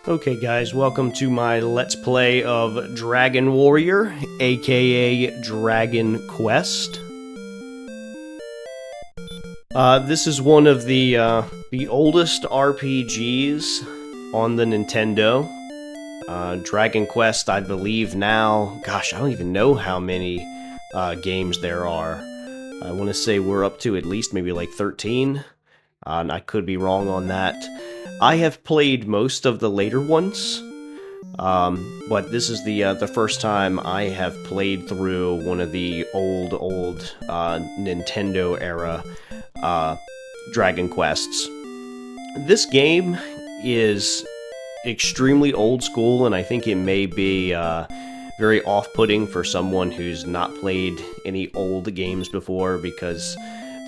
Okay guys, welcome to my Let's Play of Dragon Warrior, aka Dragon Quest. This is one of the oldest RPGs on the Nintendo. Dragon Quest, I believe now, gosh, I don't even know how many games there are. I want to say we're up to at least maybe like 13, and I could be wrong on that. I have played most of the later ones, but this is the first time I have played through one of the old Nintendo era Dragon Quests. This game is extremely old school, and I think it may be very off-putting for someone who's not played any old games before, because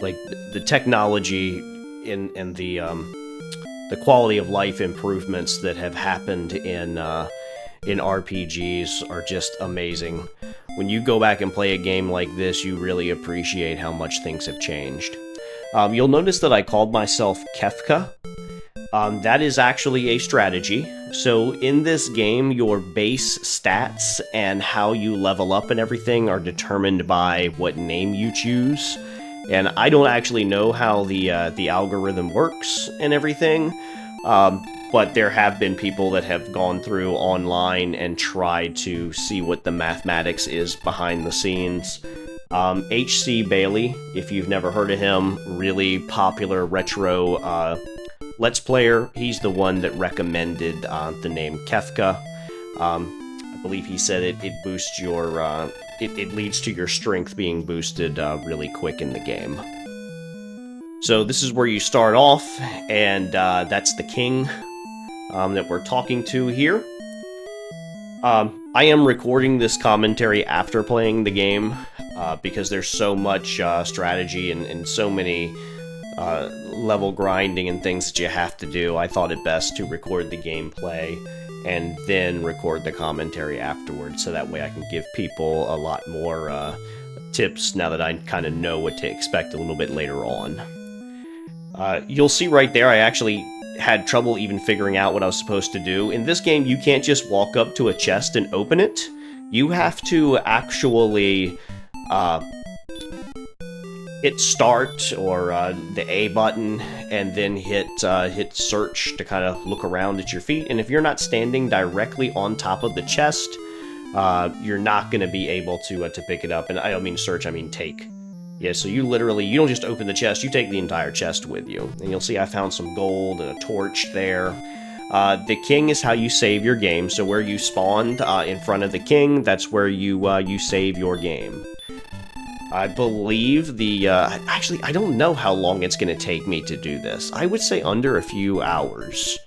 like the technology and the quality of life improvements that have happened in RPGs are just amazing. When you go back and play a game like this, you really appreciate how much things have changed. You'll notice that I called myself Kefka. That is actually a strategy. So in this game, your base stats and how you level up and everything are determined by what name you choose. And I don't actually know how the algorithm works and everything, but there have been people that have gone through online and tried to see what the mathematics is behind the scenes. H.C. Bailey, if you've never heard of him, really popular retro Let's Player, he's the one that recommended the name Kefka. I believe he said it boosts your... It leads to your strength being boosted really quick in the game. So this is where you start off, and that's the king that we're talking to here. I am recording this commentary after playing the game, because there's so much strategy and so many level grinding and things that you have to do. I thought it best to record the gameplay and then record the commentary afterwards, so that way I can give people a lot more tips now that I kind of know what to expect a little bit later on. You'll see right there, I actually had trouble even figuring out what I was supposed to do. In this game, you can't just walk up to a chest and open it. You have to actually hit start or the A button, and then hit search to kind of look around at your feet. And if you're not standing directly on top of the chest, you're not going to be able to pick it up. And I don't mean search, I mean take. Yeah, so you don't just open the chest, you take the entire chest with you. And you'll see I found some gold and a torch there. The king is how you save your game. So where you spawned in front of the king, that's where you save your game. I believe actually, I don't know how long it's going to take me to do this. I would say under a few hours.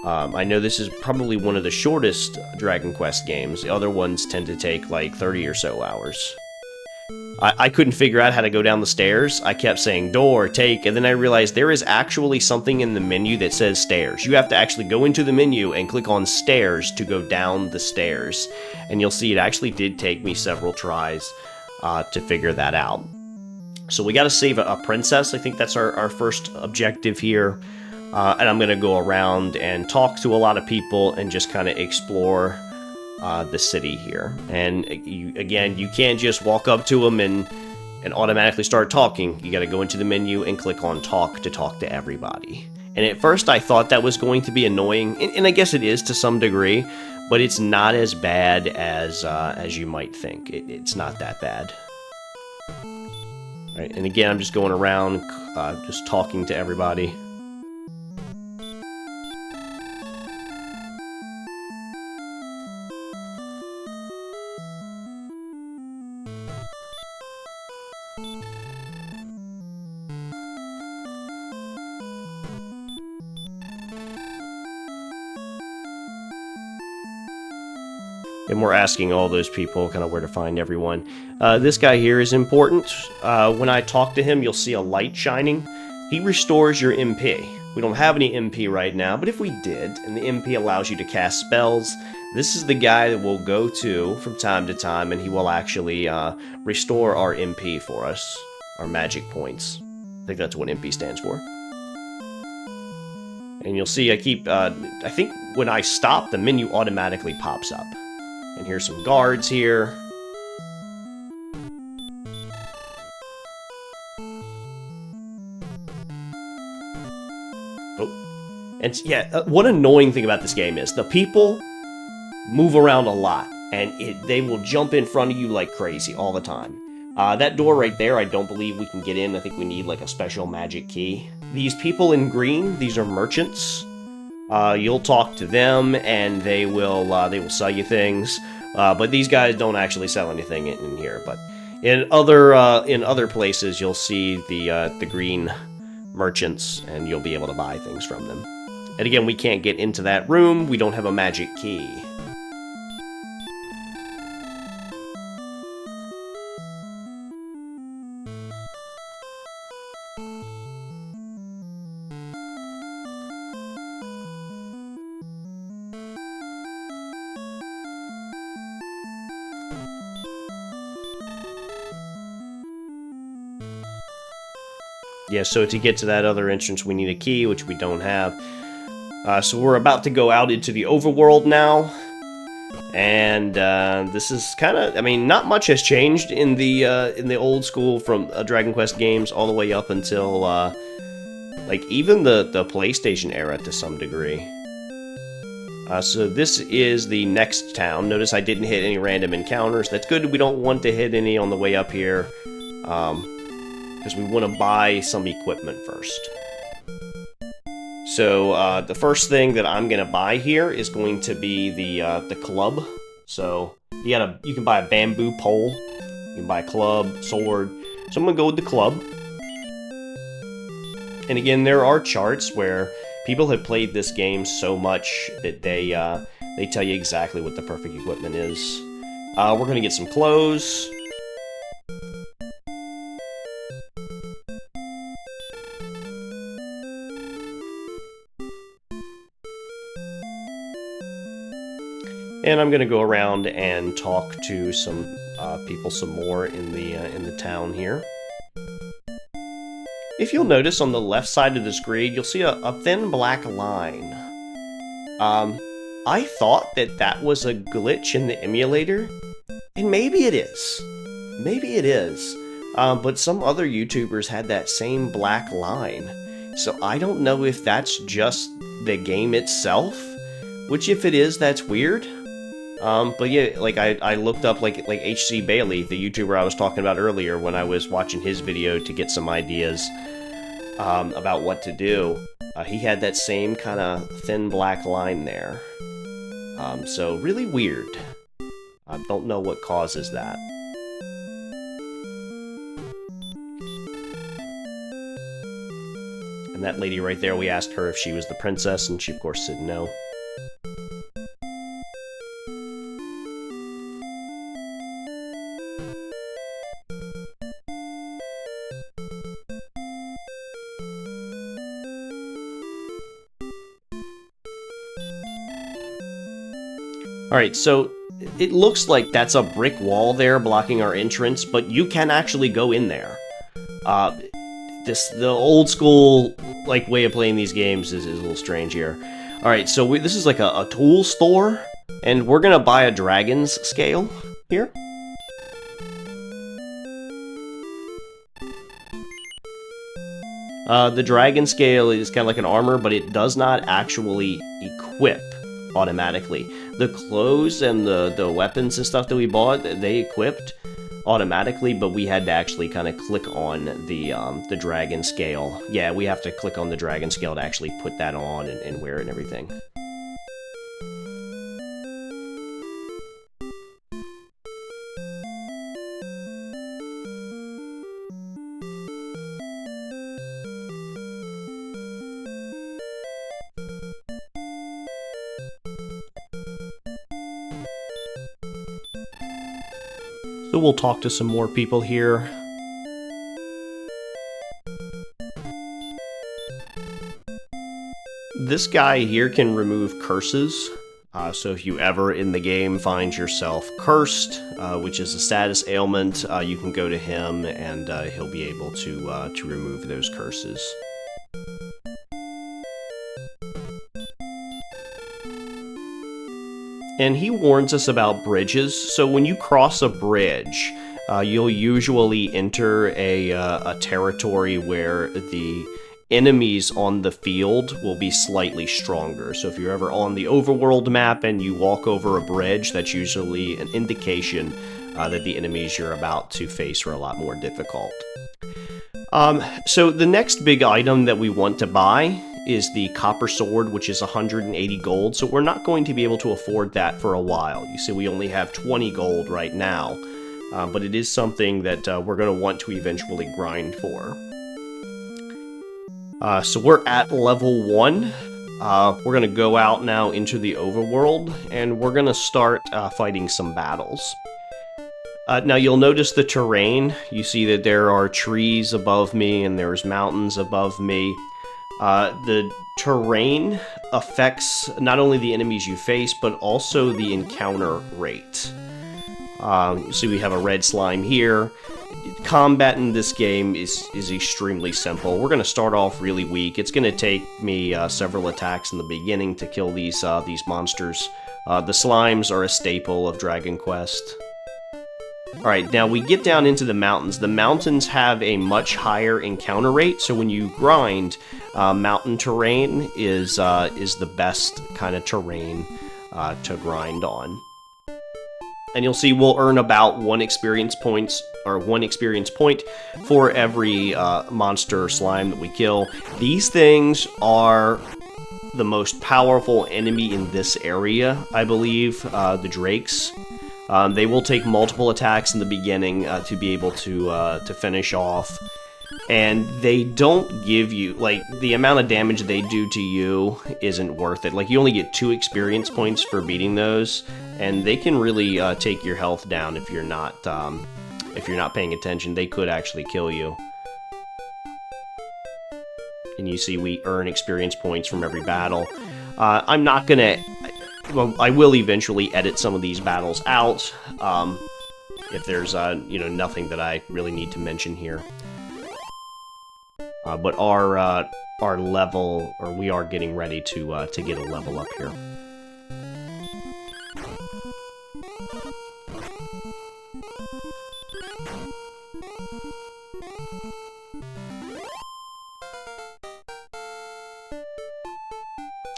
I know this is probably one of the shortest Dragon Quest games. The other ones tend to take like 30 or so hours. I couldn't figure out how to go down the stairs. I kept saying door, take, and then I realized there is actually something in the menu that says stairs. You have to actually go into the menu and click on stairs to go down the stairs. And you'll see it actually did take me several tries to figure that out. So we got to save a princess. I think that's our first objective here. And I'm going to go around and talk to a lot of people and just kind of explore the city here. And again, you can't just walk up to them and automatically start talking. You got to go into the menu and click on talk to talk to everybody. And at first I thought that was going to be annoying, and I guess it is to some degree, but it's not as bad as you might think. It's not that bad. All right, and again, I'm just going around, just talking to everybody. And we're asking all those people kind of where to find everyone. This guy here is important. When I talk to him, you'll see a light shining. He restores your MP. We don't have any MP right now, but if we did, and the MP allows you to cast spells, this is the guy that we'll go to from time to time, and he will actually restore our MP for us, our magic points. I think that's what MP stands for. And you'll see I keep, I think when I stop, the menu automatically pops up. And here's some guards here. Oh. And yeah, one annoying thing about this game is the people move around a lot. And they will jump in front of you like crazy all the time. That door right there, I don't believe we can get in. I think we need like a special magic key. These people in green, these are merchants. You'll talk to them, and they will sell you things. But these guys don't actually sell anything in here. But in other places, you'll see the green merchants, and you'll be able to buy things from them. And again, we can't get into that room. We don't have a magic key. Yeah, so to get to that other entrance, we need a key, which we don't have. So we're about to go out into the overworld now. And this is kind of, I mean, not much has changed in the old school from Dragon Quest games all the way up until, like, even the PlayStation era to some degree. So this is the next town. Notice I didn't hit any random encounters. That's good. We don't want to hit any on the way up here. Because we want to buy some equipment first. So the first thing that I'm gonna buy here is going to be the club. So you can buy a bamboo pole, you can buy a club, sword. So I'm gonna go with the club. And again, there are charts where people have played this game so much that they tell you exactly what the perfect equipment is. We're gonna get some clothes. And I'm gonna go around and talk to some people some more in the town here. If you'll notice on the left side of the screen, you'll see a thin black line. I thought that was a glitch in the emulator, and maybe it is. Maybe it is. But some other YouTubers had that same black line. So I don't know if that's just the game itself, which if it is, that's weird. But yeah, like I looked up like HC Bailey, the YouTuber I was talking about earlier when I was watching his video to get some ideas about what to do. He had that same kind of thin black line there. So really weird. I don't know what causes that. And that lady right there, we asked her if she was the princess, and she of course said no. Alright, so it looks like that's a brick wall there blocking our entrance, but you can actually go in there. The old school way of playing these games is a little strange here. Alright, so this is like a tool store, and we're gonna buy a dragon's scale here. The dragon scale is kind of like an armor, but it does not actually equip automatically. The clothes and the weapons and stuff that we bought, they equipped automatically, but we had to actually kind of click on the dragon scale. Yeah, we have to click on the dragon scale to actually put that on and wear it and everything. So we'll talk to some more people here. This guy here can remove curses. So if you ever in the game find yourself cursed, which is a status ailment, you can go to him and he'll be able to remove those curses. And he warns us about bridges. So when you cross a bridge, you'll usually enter a territory where the enemies on the field will be slightly stronger. So if you're ever on the overworld map and you walk over a bridge, that's usually an indication that the enemies you're about to face are a lot more difficult. So the next big item that we want to buy is the copper sword, which is 180 gold, so we're not going to be able to afford that for a while. You see, we only have 20 gold right now, but it is something that we're going to want to eventually grind for. So we're at level 1. We're going to go out now into the overworld, and we're going to start fighting some battles. Now you'll notice the terrain. You see that there are trees above me and there's mountains above me. The terrain affects not only the enemies you face, but also the encounter rate. You see we have a red slime here. Combat in this game is extremely simple. We're going to start off really weak. It's going to take me several attacks in the beginning to kill these monsters. The slimes are a staple of Dragon Quest. Alright, now we get down into the mountains. The mountains have a much higher encounter rate, so when you grind, mountain terrain is the best kind of terrain to grind on. And you'll see we'll earn about one experience point for every monster or slime that we kill. These things are the most powerful enemy in this area, I believe, the drakes. They will take multiple attacks in the beginning to be able to finish off, and they don't give you, like, the amount of damage they do to you isn't worth it. Like, you only get 2 experience points for beating those, and they can really take your health down if you're not paying attention. They could actually kill you. And you see we earn experience points from every battle. I'm not gonna... Well, I will eventually edit some of these battles out, if there's, nothing that I really need to mention here. But our level, or we are getting ready to get a level up here.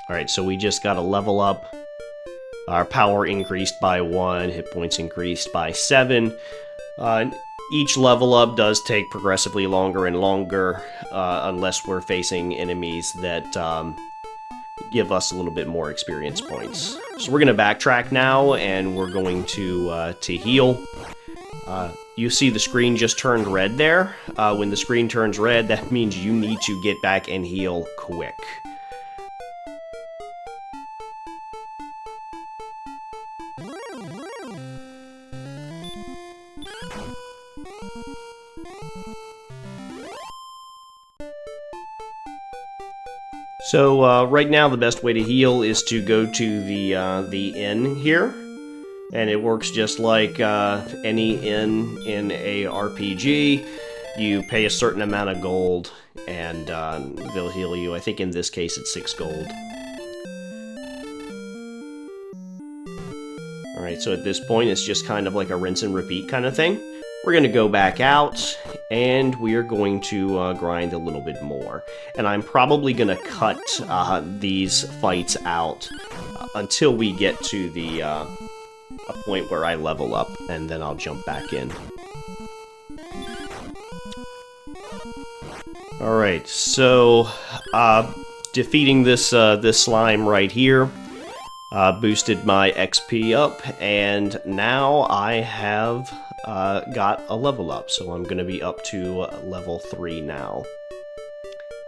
Alright, so we just got a level up. Our power increased by 1, hit points increased by 7. Each level up does take progressively longer and longer, unless we're facing enemies that give us a little bit more experience points. So we're going to backtrack now, and we're going to heal. You see the screen just turned red there. When the screen turns red, that means you need to get back and heal quick. So right now the best way to heal is to go to the inn here, and it works just like any inn in a RPG. You pay a certain amount of gold, and they'll heal you. I think in this case it's 6 gold. Alright, so at this point it's just kind of like a rinse and repeat kind of thing. We're going to go back out, and we are going to grind a little bit more. And I'm probably going to cut these fights out until we get to the a point where I level up, and then I'll jump back in. Alright, so defeating this slime right here boosted my XP up, and now I have got a level up, so I'm going to be up to level 3 now.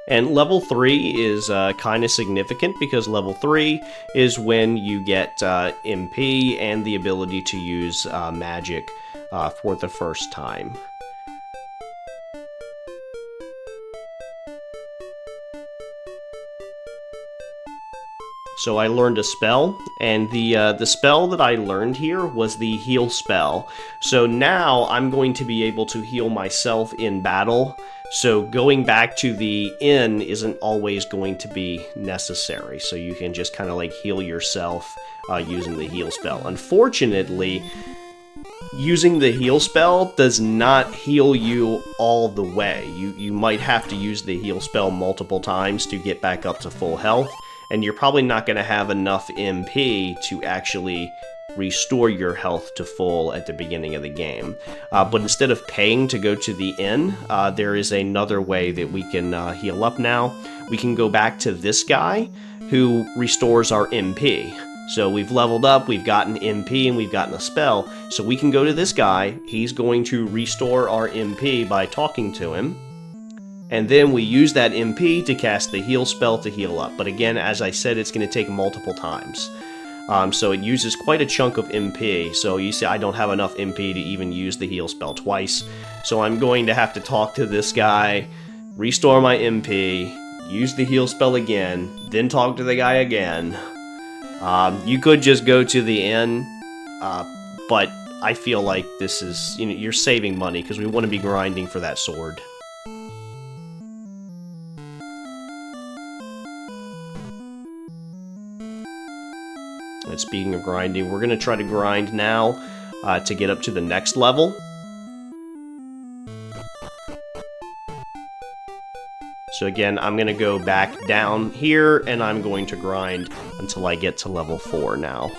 And level 3 is kind of significant because level 3 is when you get MP and the ability to use magic for the first time. So I learned a spell, and the spell that I learned here was the heal spell. So now I'm going to be able to heal myself in battle. So going back to the inn isn't always going to be necessary. So you can just kind of like heal yourself using the heal spell. Unfortunately, using the heal spell does not heal you all the way. You might have to use the heal spell multiple times to get back up to full health, and you're probably not going to have enough MP to actually restore your health to full at the beginning of the game. But instead of paying to go to the inn, there is another way that we can heal up now. We can go back to this guy who restores our MP. So we've leveled up, we've gotten MP, and we've gotten a spell. So we can go to this guy. He's going to restore our MP by talking to him. And then we use that MP to cast the heal spell to heal up. But again, as I said, it's going to take multiple times. So it uses quite a chunk of MP. So you see I don't have enough MP to even use the heal spell twice. So I'm going to have to talk to this guy, restore my MP, use the heal spell again, then talk to the guy again. You could just go to the inn, but I feel like this is, you're saving money because we want to be grinding for that sword. And speaking of grinding, we're going to try to grind now to get up to the next level. So again, I'm going to go back down here, and I'm going to grind until I get to level 4 now.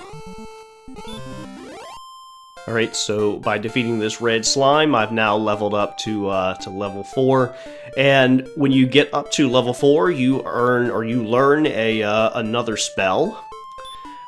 Alright, so by defeating this red slime, I've now leveled up to level 4. And when you get up to level 4, you earn, or you learn another spell.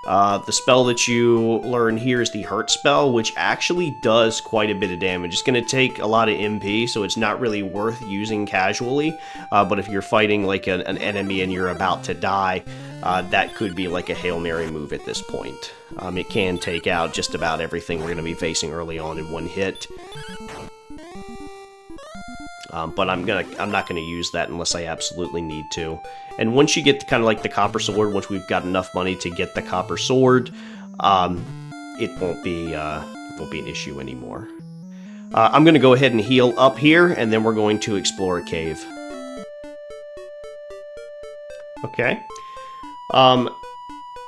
The spell that you learn here is the Hurt spell, which actually does quite a bit of damage. It's going to take a lot of MP, so it's not really worth using casually. But if you're fighting like an enemy and you're about to die, that could be like a Hail Mary move at this point. It can take out just about everything we're going to be facing early on in one hit. But I'm not gonna use that unless I absolutely need to. And once you get kind of like the copper sword, once we've got enough money to get the copper sword, it won't be an issue anymore. I'm gonna go ahead and heal up here, and then we're going to explore a cave. Okay.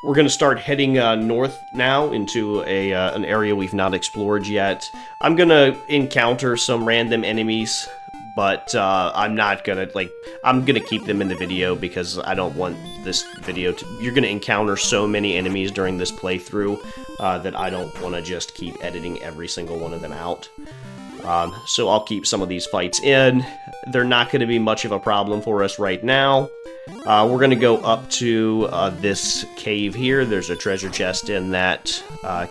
We're going to start heading north now into an area we've not explored yet. I'm going to encounter some random enemies, but I'm not going to, I'm going to keep them in the video because I don't want this video to... You're going to encounter so many enemies during this playthrough that I don't want to just keep editing every single one of them out. So I'll keep some of these fights in. They're not going to be much of a problem for us right now. We're going to go up to this cave here. There's a treasure chest in that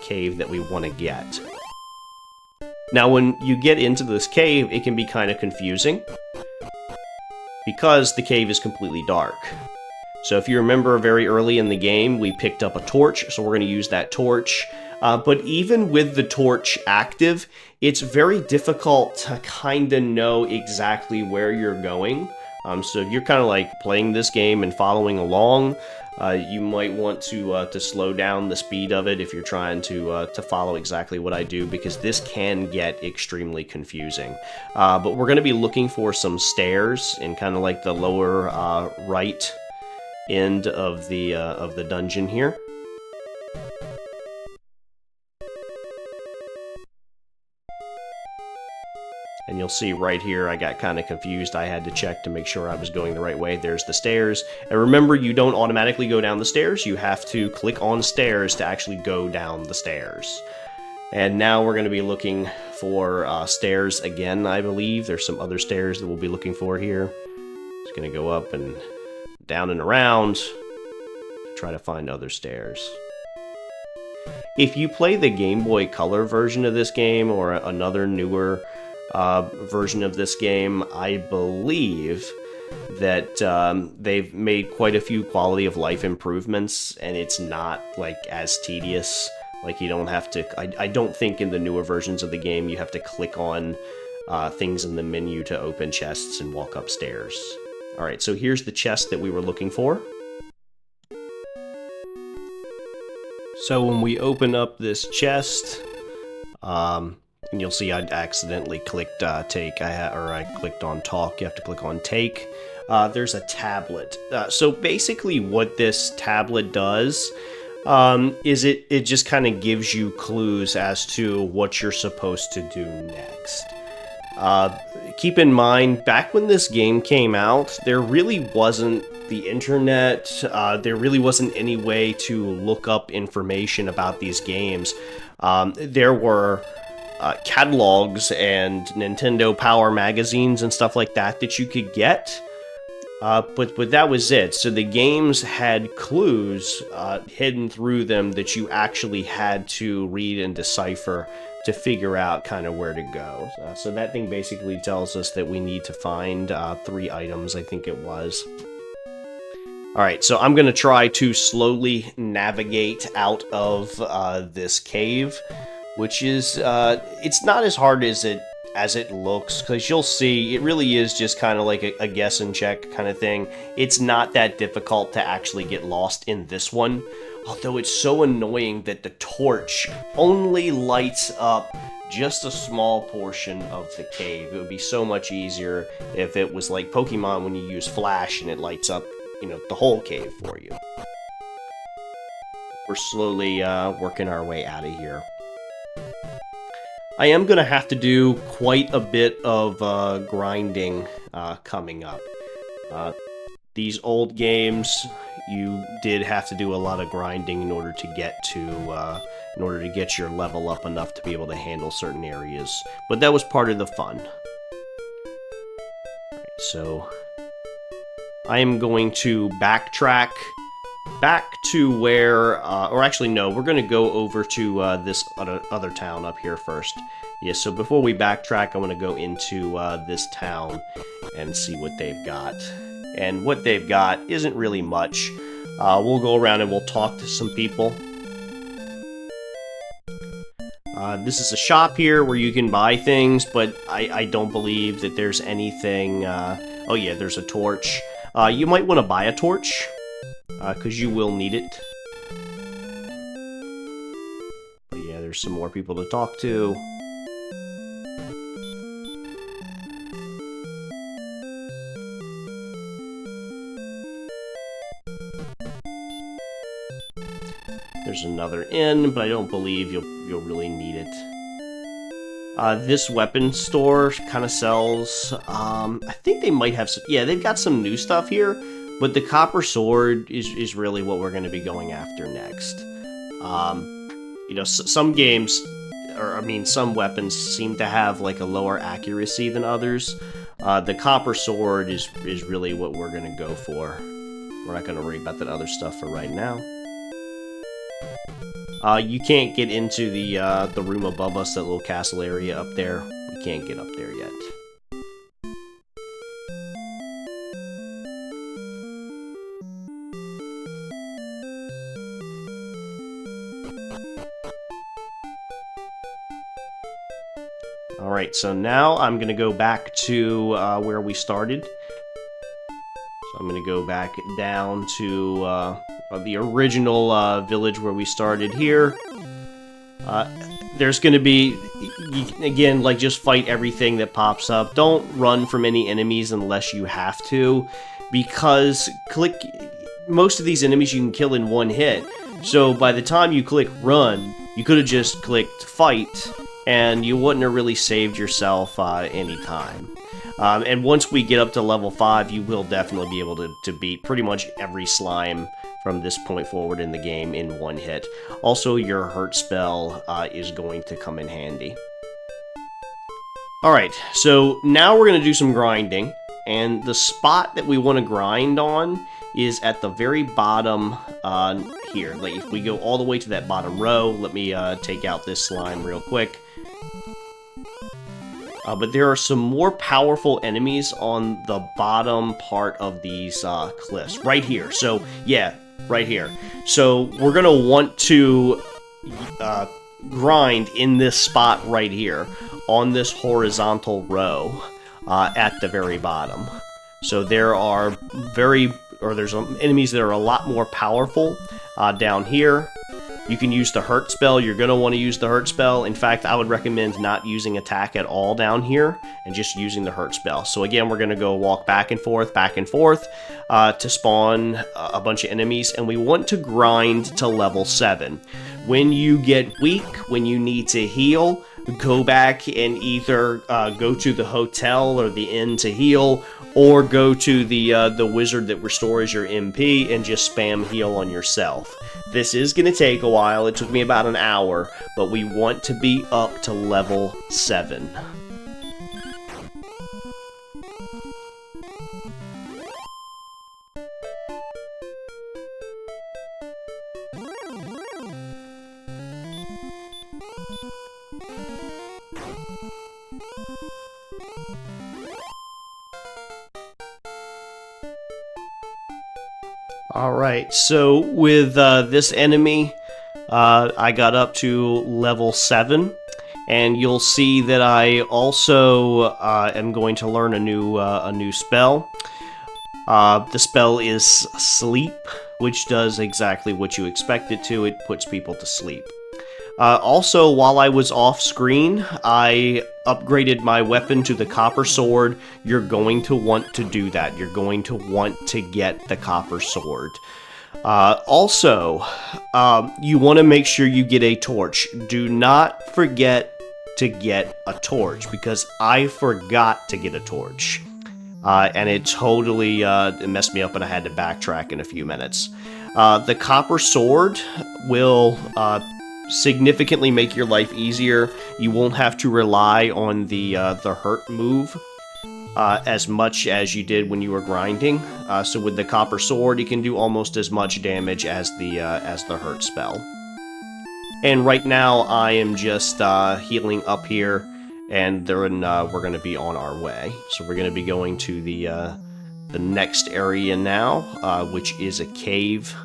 cave that we want to get. Now, when you get into this cave, it can be kind of confusing because the cave is completely dark. So if you remember very early in the game, we picked up a torch, so we're going to use that torch. But even with the torch active, it's very difficult to kind of know exactly where you're going. So if you're kind of like playing this game and following along, you might want to slow down the speed of it if you're trying to follow exactly what I do, because this can get extremely confusing. But we're going to be looking for some stairs in kind of like the lower right end of the dungeon here. And you'll see right here, I got kind of confused. I had to check to make sure I was going the right way. There's the stairs. And remember, you don't automatically go down the stairs. You have to click on stairs to actually go down the stairs. And now we're going to be looking for stairs again, I believe. There's some other stairs that we'll be looking for here. Just going to go up and down and around to try to find other stairs. If you play the Game Boy Color version of this game or another newer version of this game, I believe that they've made quite a few quality of life improvements, and it's not like as tedious. Like, you don't have to... I don't think in the newer versions of the game you have to click on things in the menu to open chests and walk upstairs. Alright, so here's the chest that we were looking for. So when we open up this chest, and you'll see I accidentally clicked take, I clicked on talk. You have to click on take. There's a tablet. So basically what this tablet does is it just kind of gives you clues as to what you're supposed to do next. Keep in mind, back when this game came out, there really wasn't the internet, there really wasn't any way to look up information about these games. There were catalogs and Nintendo Power magazines and stuff like that you could get, but that was it. So the games had clues hidden through them that you actually had to read and decipher to figure out kind of where to go. So that thing basically tells us that we need to find 3 items, I think it was. Alright, so I'm going to try to slowly navigate out of this cave, which is, it's not as hard as it looks, because you'll see, it really is just kind of like a guess and check kind of thing. It's not that difficult to actually get lost in this one, although it's so annoying that the torch only lights up just a small portion of the cave. It would be so much easier if it was like Pokemon when you use flash and it lights up, you know, the whole cave for you. We're slowly working our way out of here. I am going to have to do quite a bit of grinding coming up. These old games, you did have to do a lot of grinding in order to get your level up enough to be able to handle certain areas, but that was part of the fun. Alright, so I am going to backtrack back to where, or actually no, we're going to go over to this other town up here first. Yeah, so before we backtrack, I want to go into this town and see what they've got. And what they've got isn't really much. We'll go around and we'll talk to some people. This is a shop here where you can buy things, but I don't believe that there's anything... oh yeah, there's a torch. You might want to buy a torch, because you will need it. But yeah, there's some more people to talk to. There's another inn, but I don't believe you'll really need it. This weapon store kind of sells, I think they might have some, yeah, they've got some new stuff here, but the copper sword is really what we're going to be going after next. You know, some games, or I mean, some weapons seem to have like a lower accuracy than others. The copper sword is really what we're going to go for. We're not going to worry about that other stuff for right now. You can't get into the room above us, that little castle area up there. We can't get up there yet. Alright, so now I'm going to go back to where we started. So I'm going to go back down to the original village where we started here. There's going to be, again, like, just fight everything that pops up. Don't run from any enemies unless you have to, because most of these enemies you can kill in one hit. So by the time you click run, you could have just clicked fight, and you wouldn't have really saved yourself any time. And once we get up to level 5, you will definitely be able to beat pretty much every slime from this point forward in the game in one hit. Also, your hurt spell is going to come in handy. Alright, so now we're going to do some grinding, and the spot that we want to grind on is at the very bottom here. Like, if we go all the way to that bottom row, let me take out this slime real quick. But there are some more powerful enemies on the bottom part of these cliffs, right here. So, yeah, right here. So, we're going to want to grind in this spot right here, on this horizontal row at the very bottom. So, there's enemies that are a lot more powerful down here. You can use the hurt spell. You're going to want to use the hurt spell. In fact, I would recommend not using attack at all down here and just using the hurt spell. So again, we're going to go walk back and forth to spawn a bunch of enemies, and we want to grind to level 7. When you get weak, when you need to heal, go back and either go to the hotel or the inn to heal, or go to the wizard that restores your MP and just spam heal on yourself. This is going to take a while. It took me about an hour, but we want to be up to level 7. Alright, so with this enemy, I got up to level 7, and you'll see that I also am going to learn a new spell. The spell is Sleep, which does exactly what you expect it to. It puts people to sleep. Also, while I was off screen, I upgraded my weapon to the copper sword. You're going to want to do that. You're going to want to get the copper sword. Also, you want to make sure you get a torch. Do not forget to get a torch, because I forgot to get a torch. And it totally it messed me up, and I had to backtrack in a few minutes. The copper sword will significantly make your life easier. You won't have to rely on the hurt move as much as you did when you were grinding. So with the copper sword, you can do almost as much damage as the hurt spell. And right now, I am just healing up here, and we're going to be on our way. So we're going to be going to the next area now, which is a cave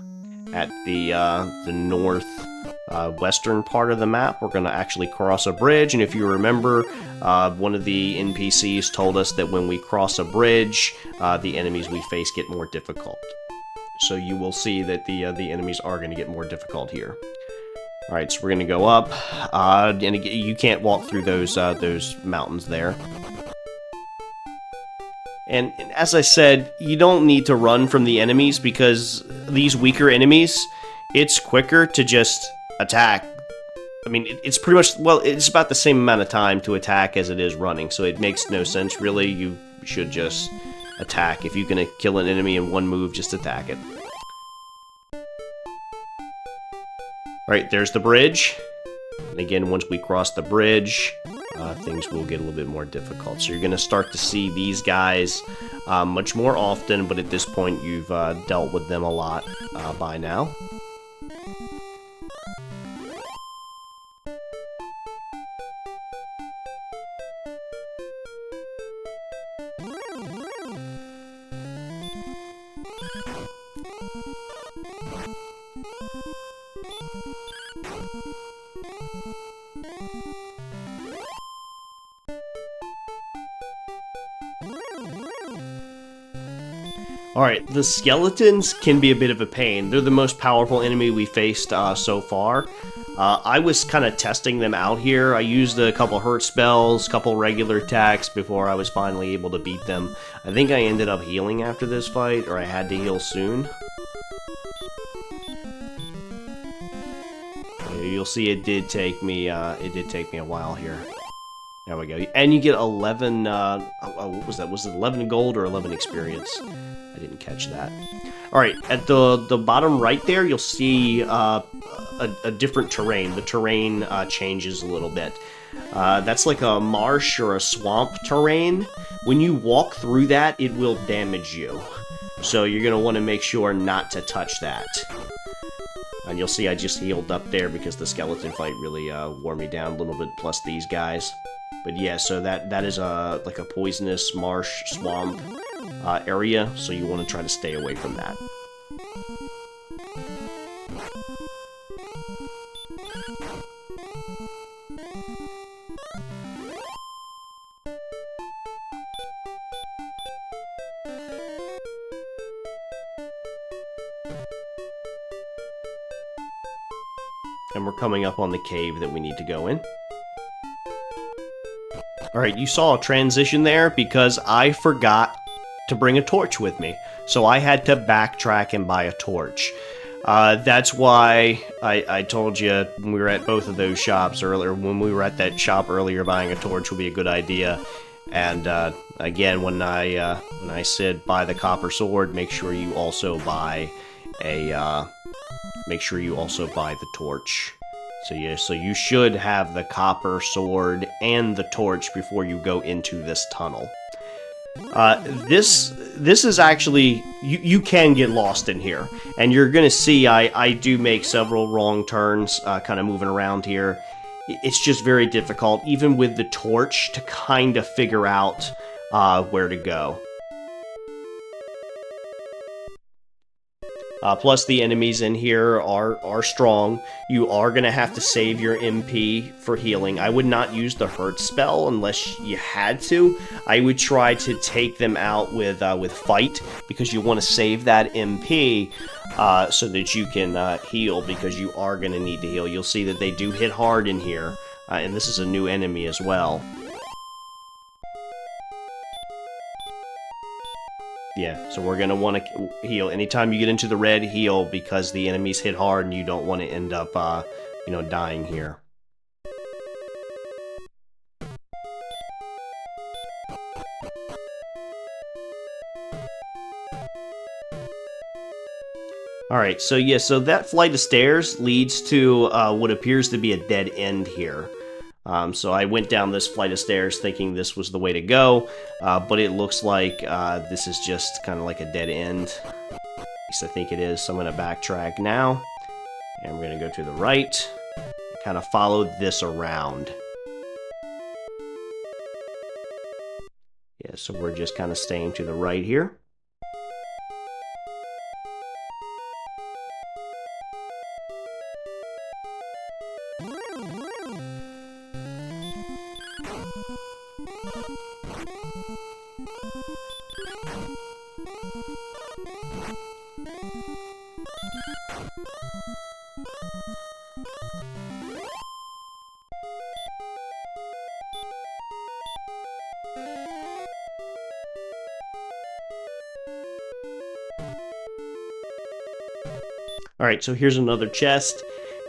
at the north western part of the map. We're going to actually cross a bridge, and if you remember, one of the NPCs told us that when we cross a bridge, the enemies we face get more difficult. So you will see that the enemies are going to get more difficult here. Alright, so we're going to go up, and again, you can't walk through those mountains there. And as I said, you don't need to run from the enemies, because these weaker enemies, it's quicker to just attack. I mean, it's pretty much, well, it's about the same amount of time to attack as it is running, so it makes no sense, really. You should just attack. If you can kill an enemy in one move, just attack it. Alright, there's the bridge. And again, once we cross the bridge, things will get a little bit more difficult. So you're going to start to see these guys much more often, but at this point you've dealt with them a lot by now. Alright, the skeletons can be a bit of a pain. They're the most powerful enemy we faced so far. I was kind of testing them out here. I used a couple hurt spells, couple regular attacks before I was finally able to beat them. I think I ended up healing after this fight, or I had to heal soon. You'll see it did take me a while here. There we go. And you get 11, what was that? Was it 11 gold or 11 experience? I didn't catch that. Alright, at the bottom right there, you'll see a different terrain. The terrain changes a little bit. That's like a marsh or a swamp terrain. When you walk through that, it will damage you. So you're going to want to make sure not to touch that. And you'll see I just healed up there because the skeleton fight really wore me down a little bit, plus these guys. But yeah, so that is like a poisonous marsh swamp area, so you want to try to stay away from that. and we're coming up on the cave that we need to go in. Alright, you saw a transition there because I forgot to bring a torch with me. So I had to backtrack and buy a torch. That's why I told you when we were at both of those shops earlier, when we were at that shop earlier, buying a torch would be a good idea. And again, when I said buy the copper sword, make sure you also buy the torch. So yeah, so you should have the copper sword and the torch before you go into this tunnel. This is actually, you can get lost in here, and you're gonna see I do make several wrong turns, kind of moving around here. It's just very difficult, even with the torch, to kind of figure out where to go. Plus, the enemies in here are strong. You are going to have to save your MP for healing. I would not use the hurt spell unless you had to. I would try to take them out with fight, because you want to save that MP so that you can heal, because you are going to need to heal. You'll see that they do hit hard in here, and this is a new enemy as well. Yeah, so we're going to want to heal. Anytime you get into the red, heal, because the enemies hit hard and you don't want to end up, dying here. Alright, so yeah, so that flight of stairs leads to what appears to be a dead end here. So I went down this flight of stairs thinking this was the way to go, but it looks like this is just kind of like a dead end. At least I think it is, so I'm going to backtrack now, and we're going to go to the right, and kind of follow this around. Yeah, so we're just kind of staying to the right here. Alright, so here's another chest,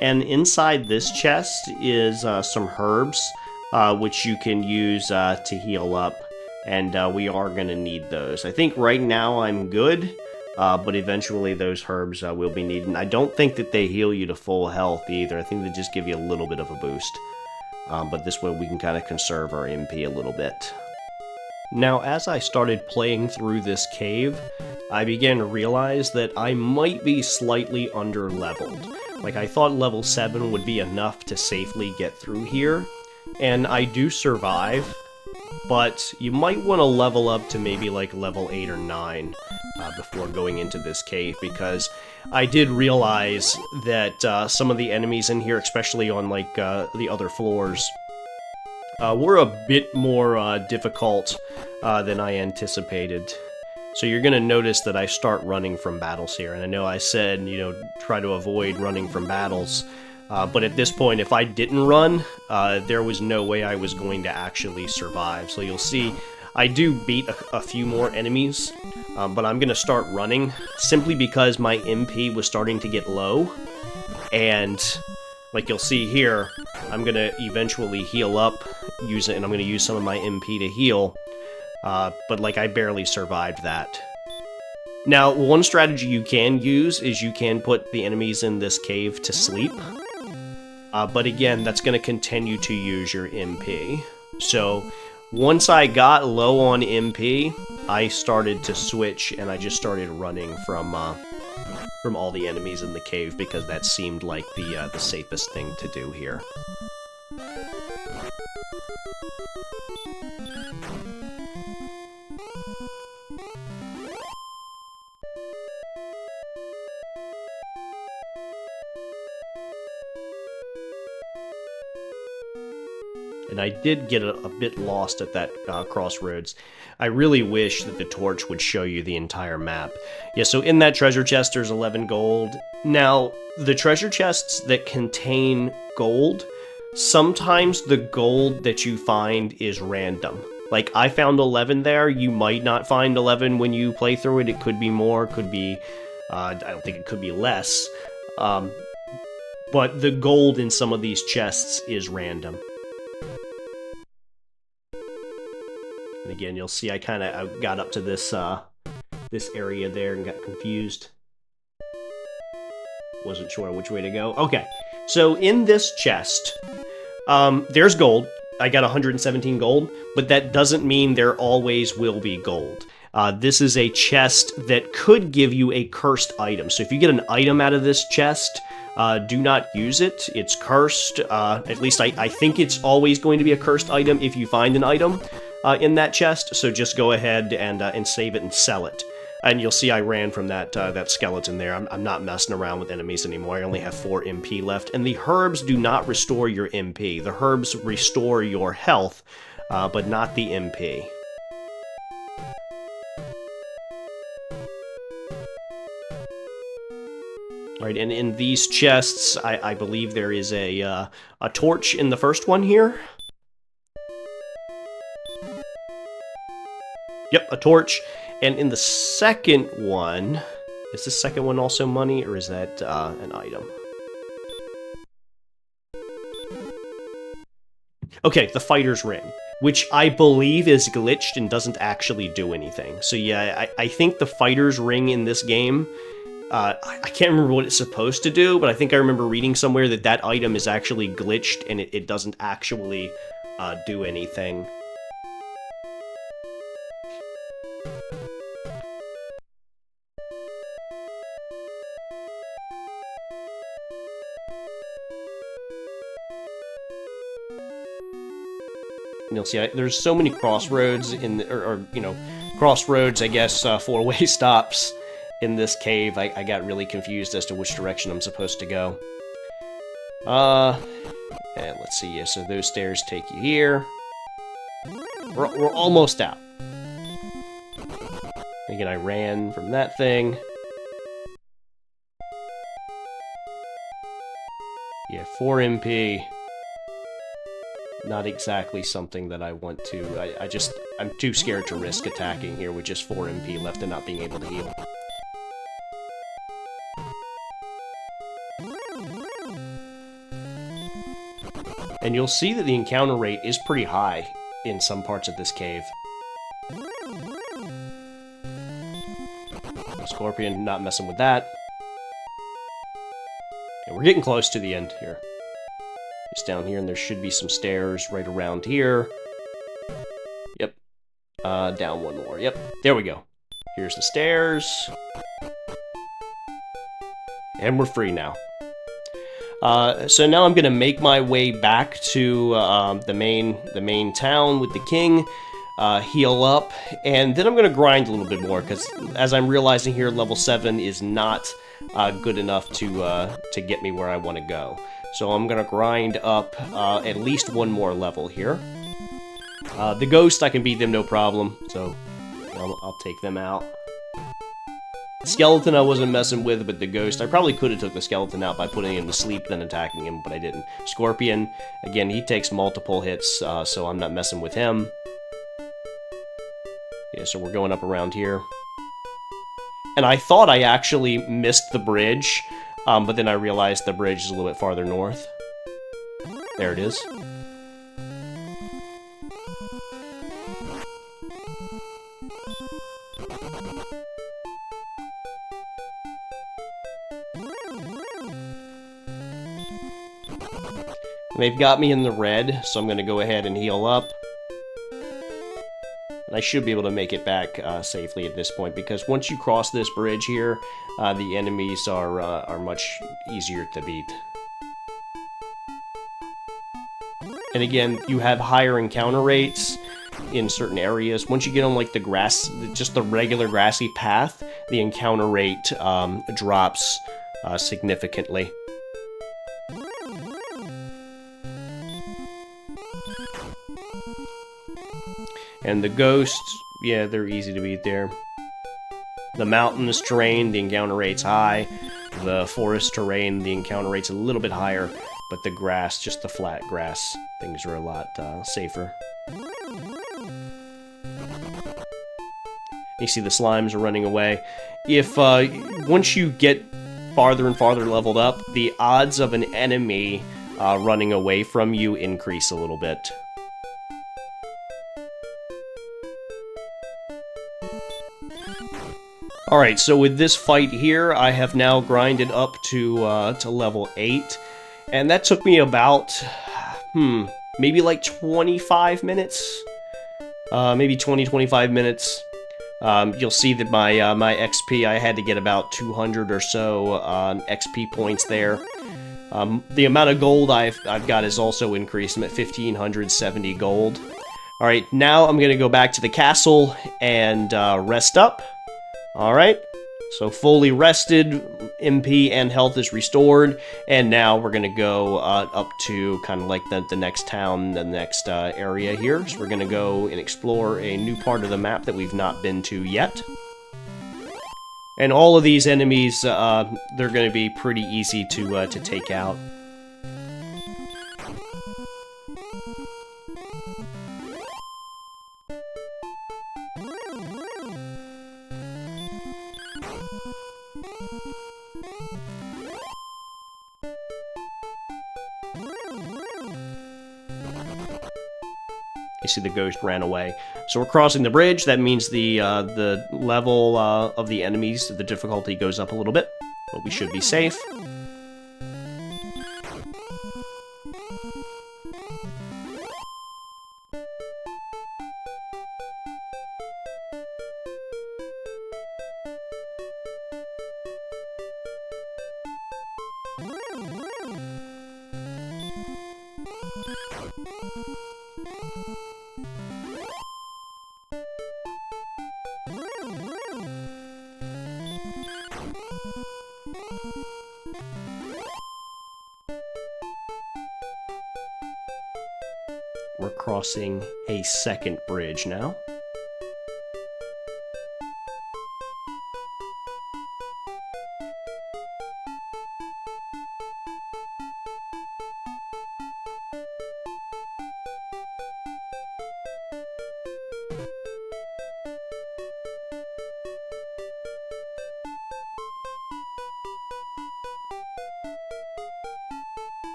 and inside this chest is some herbs, which you can use to heal up, and we are going to need those. I think right now I'm good, but eventually those herbs will be needed. I don't think that they heal you to full health either. I think they just give you a little bit of a boost, but this way we can kind of conserve our MP a little bit. Now, as I started playing through this cave, I began to realize that I might be slightly under-leveled. Like, I thought level 7 would be enough to safely get through here, and I do survive, but you might want to level up to maybe like level 8 or 9 before going into this cave, because I did realize that some of the enemies in here, especially on like the other floors, were a bit more difficult than I anticipated. So you're going to notice that I start running from battles here, and I know I said, try to avoid running from battles, but at this point, if I didn't run, there was no way I was going to actually survive. So you'll see, I do beat a few more enemies, but I'm going to start running, simply because my MP was starting to get low, and like you'll see here, I'm going to eventually heal up, and I'm going to use some of my MP to heal, but like I barely survived that. Now, one strategy you can use is you can put the enemies in this cave to sleep, but again, that's going to continue to use your MP. So once I got low on MP, I started to switch, and I just started running from all the enemies in the cave, because that seemed like the safest thing to do here. And I did get a bit lost at that crossroads. I really wish that the torch would show you the entire map. Yeah, so in that treasure chest, there's 11 gold. Now, the treasure chests that contain gold, sometimes the gold that you find is random. Like, I found 11 there. You might not find 11 when you play through it. It could be more, could be... I don't think it could be less. But the gold in some of these chests is random. And again, you'll see I got up to this this area there and got confused. Wasn't sure which way to go. Okay, so in this chest, there's gold. I got 117 gold, but that doesn't mean there always will be gold. This is a chest that could give you a cursed item. So if you get an item out of this chest, do not use it. It's cursed. At least I think it's always going to be a cursed item if you find an item in that chest. So just go ahead and save it and sell it. And you'll see I ran from that that skeleton there. I'm not messing around with enemies anymore. I only have 4 MP left. And the herbs do not restore your MP. The herbs restore your health, but not the MP. Right, and in these chests, I believe there is a torch in the first one here. Yep, a torch. And in the second one, is the second one also money, or is that an item? Okay, the fighter's ring, which I believe is glitched and doesn't actually do anything. So yeah, I think the fighter's ring in this game, I can't remember what it's supposed to do, but I think I remember reading somewhere that that item is actually glitched and it doesn't actually do anything. And you'll see there's so many crossroads or you know, crossroads, I guess, 4-way stops in this cave. I got really confused as to which direction I'm supposed to go. And let's see, yeah, so those stairs take you here. We're almost out. Again, I ran from that thing. Yeah, 4 MP. Not exactly something that I want to... I'm too scared to risk attacking here with just 4 MP left and not being able to heal. And you'll see that the encounter rate is pretty high in some parts of this cave. Scorpion, not messing with that. And we're getting close to the end here. Just down here, and there should be some stairs right around here. Yep. Down one more. Yep. There we go. Here's the stairs. And we're free now. So now I'm gonna make my way back to the main town with the king, heal up, and then I'm gonna grind a little bit more because, as I'm realizing here, level 7 is not good enough to get me where I want to go. So I'm gonna grind up at least 1 more level here. The ghost, I can beat them no problem, so I'll take them out. Skeleton I wasn't messing with, but the ghost, I probably could have took the skeleton out by putting him to sleep then attacking him, but I didn't. Scorpion, again, he takes multiple hits, so I'm not messing with him. Yeah, so we're going up around here. And I thought I actually missed the bridge, but then I realized the bridge is a little bit farther north. There it is. They've got me in the red, so I'm going to go ahead and heal up. And I should be able to make it back safely at this point, because once you cross this bridge here, the enemies are much easier to beat. And again, you have higher encounter rates in certain areas. Once you get on like the grass, just the regular grassy path, the encounter rate drops significantly. And the ghosts, yeah, they're easy to beat there. The mountainous terrain, the encounter rate's high. The forest terrain, the encounter rate's a little bit higher. But the grass, just the flat grass, things are a lot safer. You see the slimes are running away. If once you get farther and farther leveled up, the odds of an enemy running away from you increase a little bit. Alright, so with this fight here, I have now grinded up to level 8. And that took me about, maybe like 25 minutes? Maybe 20-25 minutes. You'll see that my XP, I had to get about 200 or so XP points there. The amount of gold I've got is also increased. I'm at 1,570 gold. Alright, now I'm going to go back to the castle and rest up. Alright, so fully rested, MP and health is restored, and now we're going to go up to kind of like the next town, the next area here. So we're going to go and explore a new part of the map that we've not been to yet. And all of these enemies, they're going to be pretty easy to take out. You see the ghost ran away. So we're crossing the bridge. That means the level of the enemies, the difficulty goes up a little bit, but we should be safe. We're crossing a second bridge now.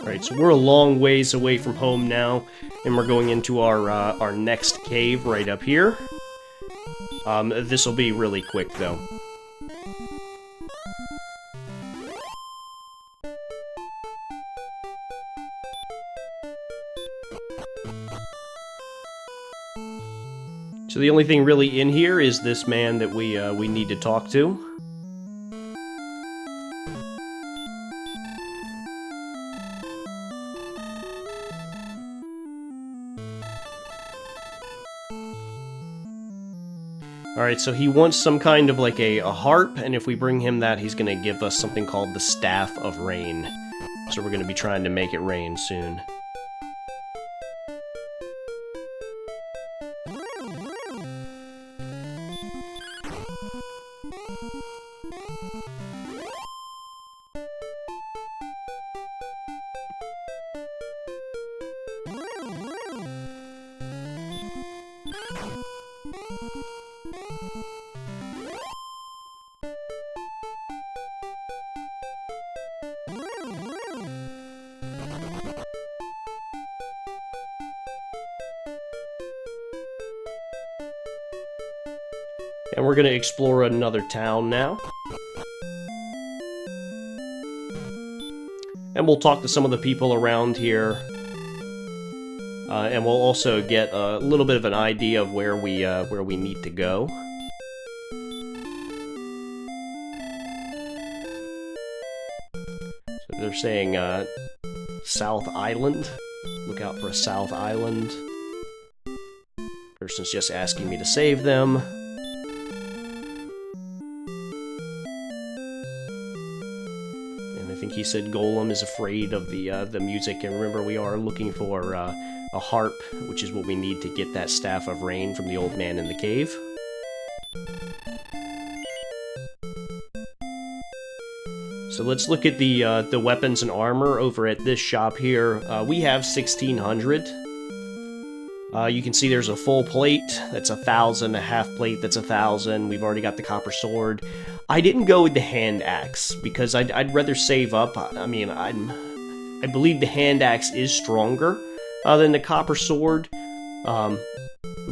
Alright, so we're a long ways away from home now, and we're going into our next cave right up here. This will be really quick, though. So the only thing really in here is this man that we need to talk to. Alright, so he wants some kind of like a harp, and if we bring him that, he's going to give us something called the Staff of Rain. So we're going to be trying to make it rain soon. And we're going to explore another town now. And we'll talk to some of the people around here. And we'll also get a little bit of an idea of where we need to go. So they're saying, South Island. Look out for a South Island. Person's just asking me to save them. And I think he said Golem is afraid of the music. And remember, we are looking for a harp, which is what we need to get that Staff of Rain from the old man in the cave. So let's look at the weapons and armor over at this shop here. We have 1,600. You can see there's a full plate, that's 1,000, a half plate, that's 1,000. We've already got the copper sword. I didn't go with the hand axe, because I'd rather save up. I mean, I believe the hand axe is stronger than the copper sword.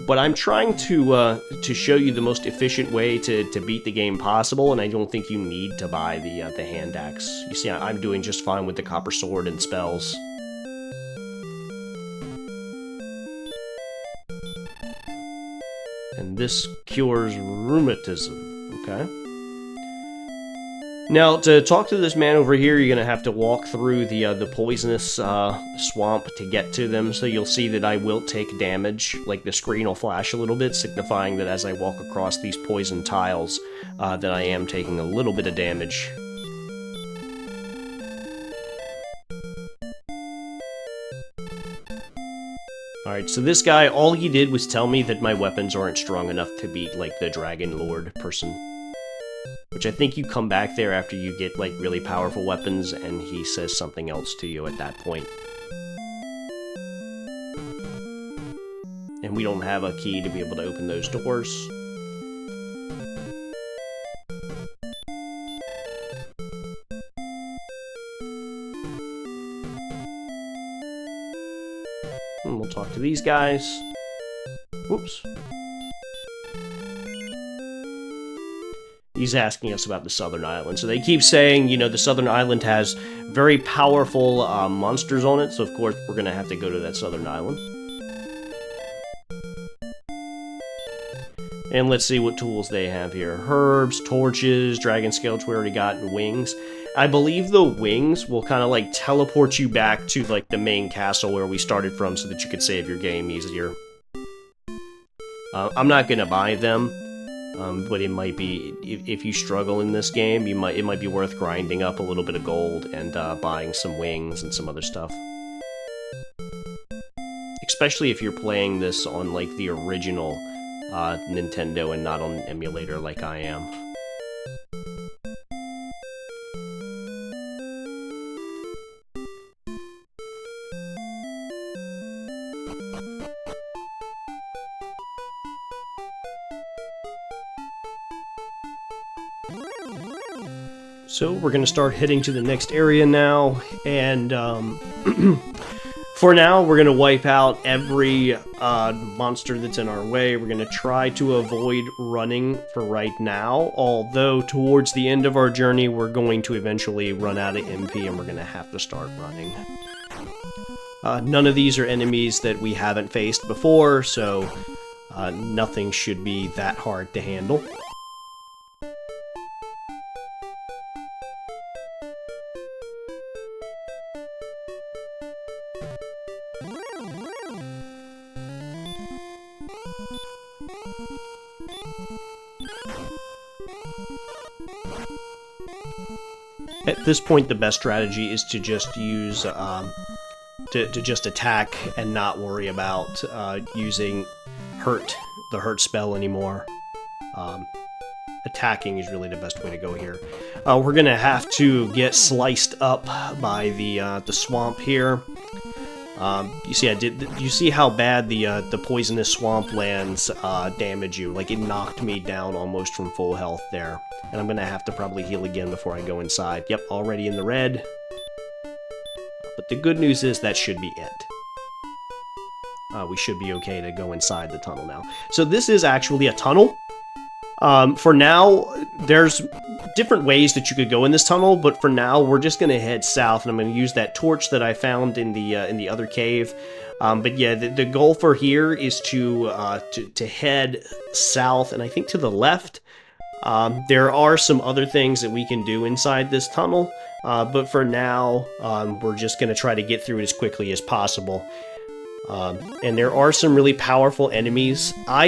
But I'm trying to show you the most efficient way to beat the game possible, and I don't think you need to buy the hand axe. You see, I'm doing just fine with the copper sword and spells. And this cures rheumatism, okay? Now, to talk to this man over here, you're going to have to walk through the poisonous swamp to get to them, so you'll see that I will take damage. Like, the screen will flash a little bit, signifying that as I walk across these poison tiles, that I am taking a little bit of damage. Alright, so this guy, all he did was tell me that my weapons aren't strong enough to beat, like, the Dragon Lord person. Which I think you come back there after you get, like, really powerful weapons, and he says something else to you at that point. And we don't have a key to be able to open those doors. And we'll talk to these guys. Whoops. He's asking us about the Southern Island. So they keep saying, you know, the Southern Island has very powerful monsters on it, so of course we're going to have to go to that Southern Island. And let's see what tools they have here. Herbs, torches, dragon scales we already got, and wings. I believe the wings will kind of like teleport you back to like the main castle where we started from so that you could save your game easier. I'm not going to buy them. But it might be, if you struggle in this game, it might be worth grinding up a little bit of gold and buying some wings and some other stuff. Especially if you're playing this on, like, the original Nintendo and not on an emulator like I am. So we're going to start heading to the next area now, and for now we're going to wipe out every monster that's in our way. We're going to try to avoid running for right now, although towards the end of our journey we're going to eventually run out of MP and we're going to have to start running. None of these are enemies that we haven't faced before, so nothing should be that hard to handle. At this point, the best strategy is to just use, to just attack and not worry about using the hurt spell anymore. Attacking is really the best way to go here. We're gonna have to get sliced up by the swamp here. You see, you see how bad the poisonous swamplands damage you? Like, it knocked me down almost from full health there. And I'm gonna have to probably heal again before I go inside. Yep, already in the red. But the good news is that should be it. We should be okay to go inside the tunnel now. So this is actually a tunnel. For now, there's different ways that you could go in this tunnel, but for now, we're just going to head south, and I'm going to use that torch that I found in the other cave. But yeah, the goal for here is to head south, and I think to the left, There are some other things that we can do inside this tunnel, but for now, we're just going to try to get through it as quickly as possible. And there are some really powerful enemies. I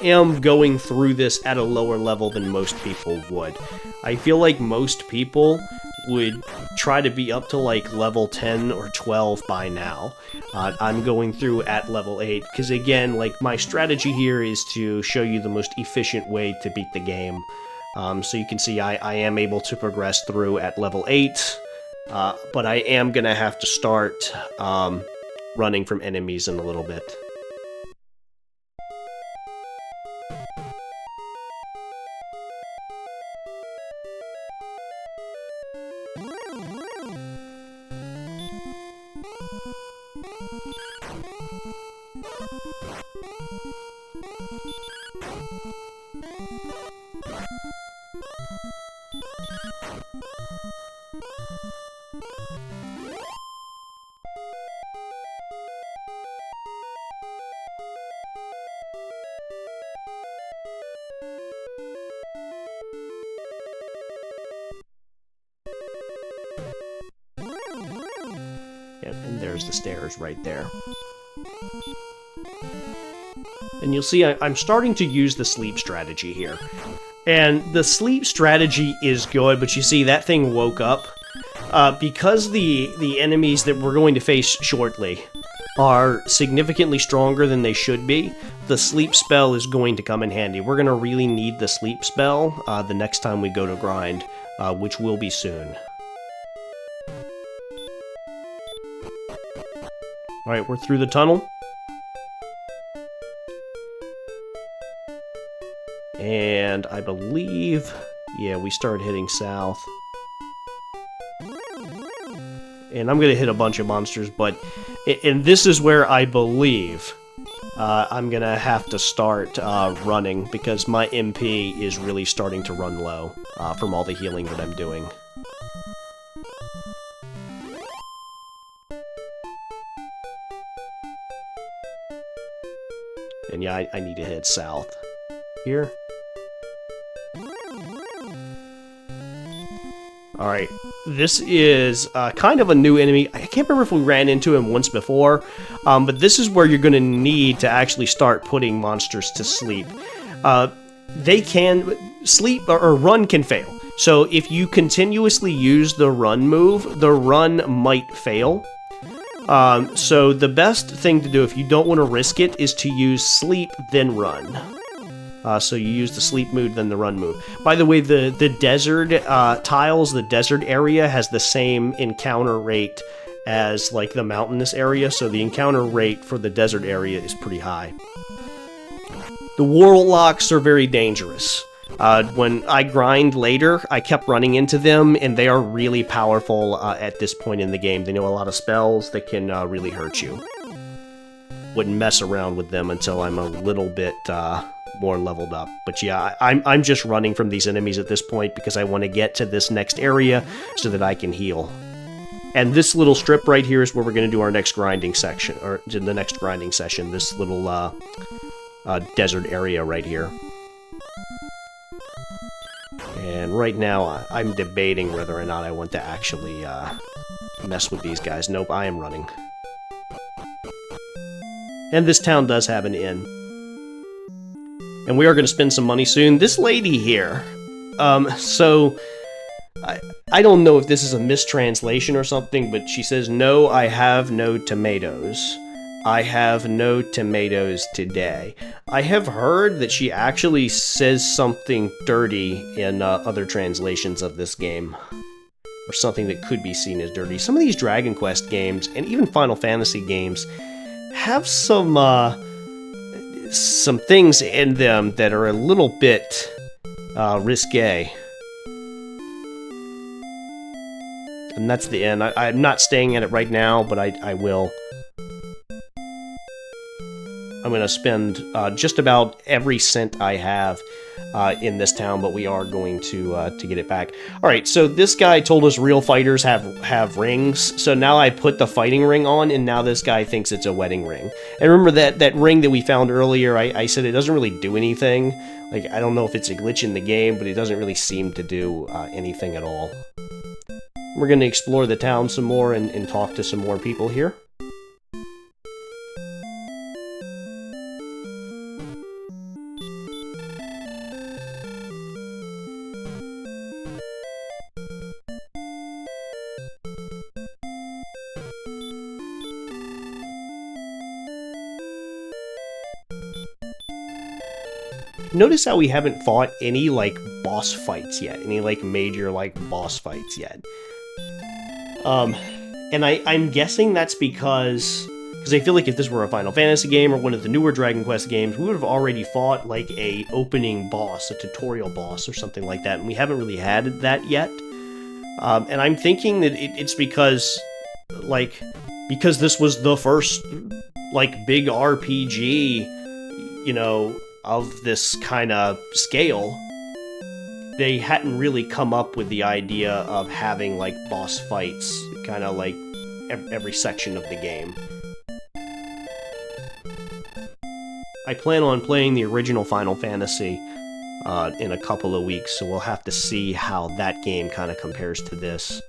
am going through this at a lower level than most people would. I feel like most people would try to be up to like level 10 or 12 by now. I'm going through at level 8 because again, like my strategy here is to show you the most efficient way to beat the game. So you can see I am able to progress through at level 8, but I am gonna have to start running from enemies in a little bit. And there's the stairs right there. And you'll see I'm starting to use the sleep strategy here. And the sleep strategy is good, but you see that thing woke up. Because the enemies that we're going to face shortly are significantly stronger than they should be, the sleep spell is going to come in handy. We're going to really need the sleep spell the next time we go to grind, which will be soon. Alright, we're through the tunnel. And I believe, yeah, we started heading south. And I'm gonna hit a bunch of monsters, but, and this is where I believe I'm gonna have to start running, because my MP is really starting to run low from all the healing that I'm doing. And yeah, I need to head south. Here. Alright, this is kind of a new enemy. I can't remember if we ran into him once before, but this is where you're going to need to actually start putting monsters to sleep. They can sleep, or run can fail. So if you continuously use the run move, the run might fail. So the best thing to do if you don't want to risk it is to use sleep, then run. So you use the sleep move, then the run move. By the way, the desert tiles, the desert area, has the same encounter rate as like the mountainous area, so the encounter rate for the desert area is pretty high. The warlocks are very dangerous. When I grind later, I kept running into them, and they are really powerful at this point in the game. They know a lot of spells that can really hurt you. Wouldn't mess around with them until I'm a little bit more leveled up. But yeah, I'm just running from these enemies at this point because I want to get to this next area so that I can heal. And this little strip right here is where we're going to do our next grinding section, or the next grinding session, this little desert area right here. And right now, I'm debating whether or not I want to actually mess with these guys. Nope, I am running. And this town does have an inn. And we are going to spend some money soon. This lady here, so I don't know if this is a mistranslation or something, but she says, "No, I have no tomatoes. I have no tomatoes today." I have heard that she actually says something dirty in other translations of this game, or something that could be seen as dirty. Some of these Dragon Quest games, and even Final Fantasy games, have some things in them that are a little bit risque. And that's the end. I'm not staying at it right now, but I will. I'm going to spend just about every cent I have in this town, but we are going to get it back. All right, so this guy told us real fighters have rings. So now I put the fighting ring on, and now this guy thinks it's a wedding ring. And remember that ring that we found earlier? I said it doesn't really do anything. Like, I don't know if it's a glitch in the game, but it doesn't really seem to do anything at all. We're going to explore the town some more and talk to some more people here. Notice how we haven't fought any, like, boss fights yet. Any, like, major, like, boss fights yet. And I'm guessing that's because I feel like if this were a Final Fantasy game or one of the newer Dragon Quest games, we would have already fought, like, a opening boss, a tutorial boss or something like that, and we haven't really had that yet. And I'm thinking that it's because, like, because this was the first, like, big RPG, you know, of this kind of scale, they hadn't really come up with the idea of having, like, boss fights, kind of like every section of the game. I plan on playing the original Final Fantasy in a couple of weeks, so we'll have to see how that game kind of compares to this.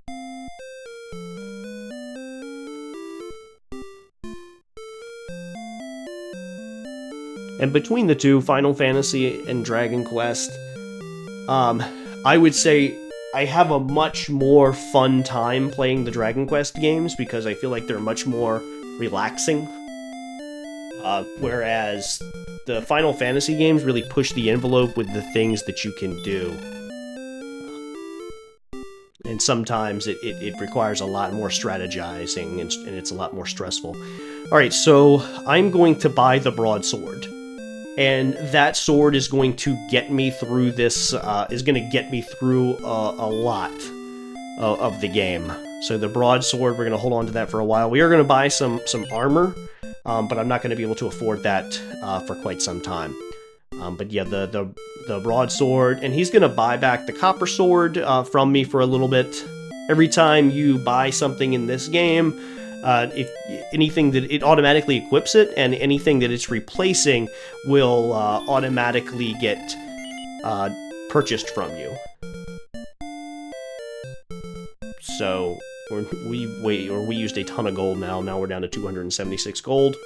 And between the two, Final Fantasy and Dragon Quest, I would say I have a much more fun time playing the Dragon Quest games because I feel like they're much more relaxing. Whereas the Final Fantasy games really push the envelope with the things that you can do. And sometimes it requires a lot more strategizing, and it's a lot more stressful. Alright, so I'm going to buy the broadsword. And that sword is going to get me through this, is going to get me through a lot of the game. So the broadsword, we're going to hold on to that for a while. We are going to buy some armor, but I'm not going to be able to afford that for quite some time. But yeah, the broadsword, and he's going to buy back the copper sword from me for a little bit. Every time you buy something in this game, if anything that it automatically equips it, and anything that it's replacing will automatically get purchased from you. So we used a ton of gold now. Now we're down to 276 gold.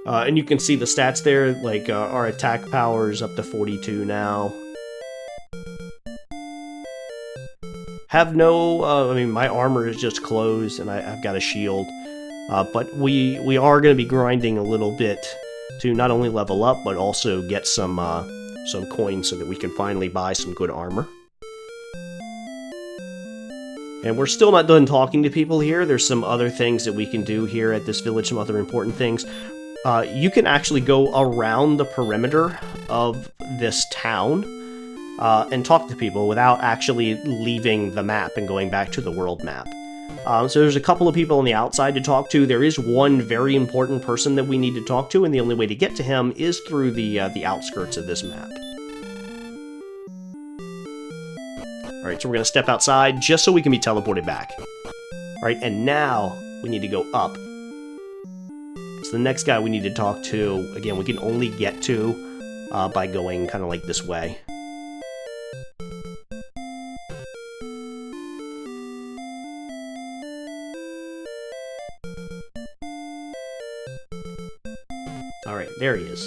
And you can see the stats there, like our attack power is up to 42 now. Have no, I mean, my armor is just closed, and I've got a shield. But we are going to be grinding a little bit to not only level up, but also get some coins so that we can finally buy some good armor. And we're still not done talking to people here. There's some other things that we can do here at this village, some other important things. You can actually go around the perimeter of this town and talk to people without actually leaving the map and going back to the world map. So there's a couple of people on the outside to talk to. There is one very important person that we need to talk to, and the only way to get to him is through the outskirts of this map. Alright, so we're going to step outside just so we can be teleported back. Alright, and now we need to go up. So the next guy we need to talk to, again, we can only get to by going kind of like this way. Alright, there he is.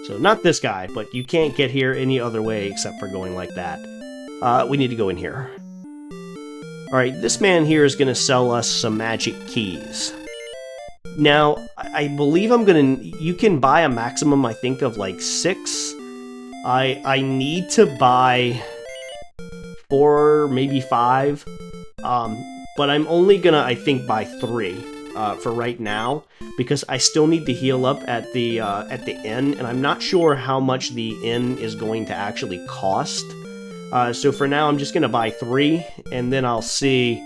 So not this guy, but you can't get here any other way except for going like that. We need to go in here. Alright, this man here is going to sell us some magic keys. Now, I believe you can buy a maximum, I think, of like 6. I need to buy 4, maybe 5. But I'm only gonna, I think, buy 3 for right now, because I still need to heal up at the inn, and I'm not sure how much the inn is going to actually cost. So for now, I'm just gonna buy 3, and then I'll see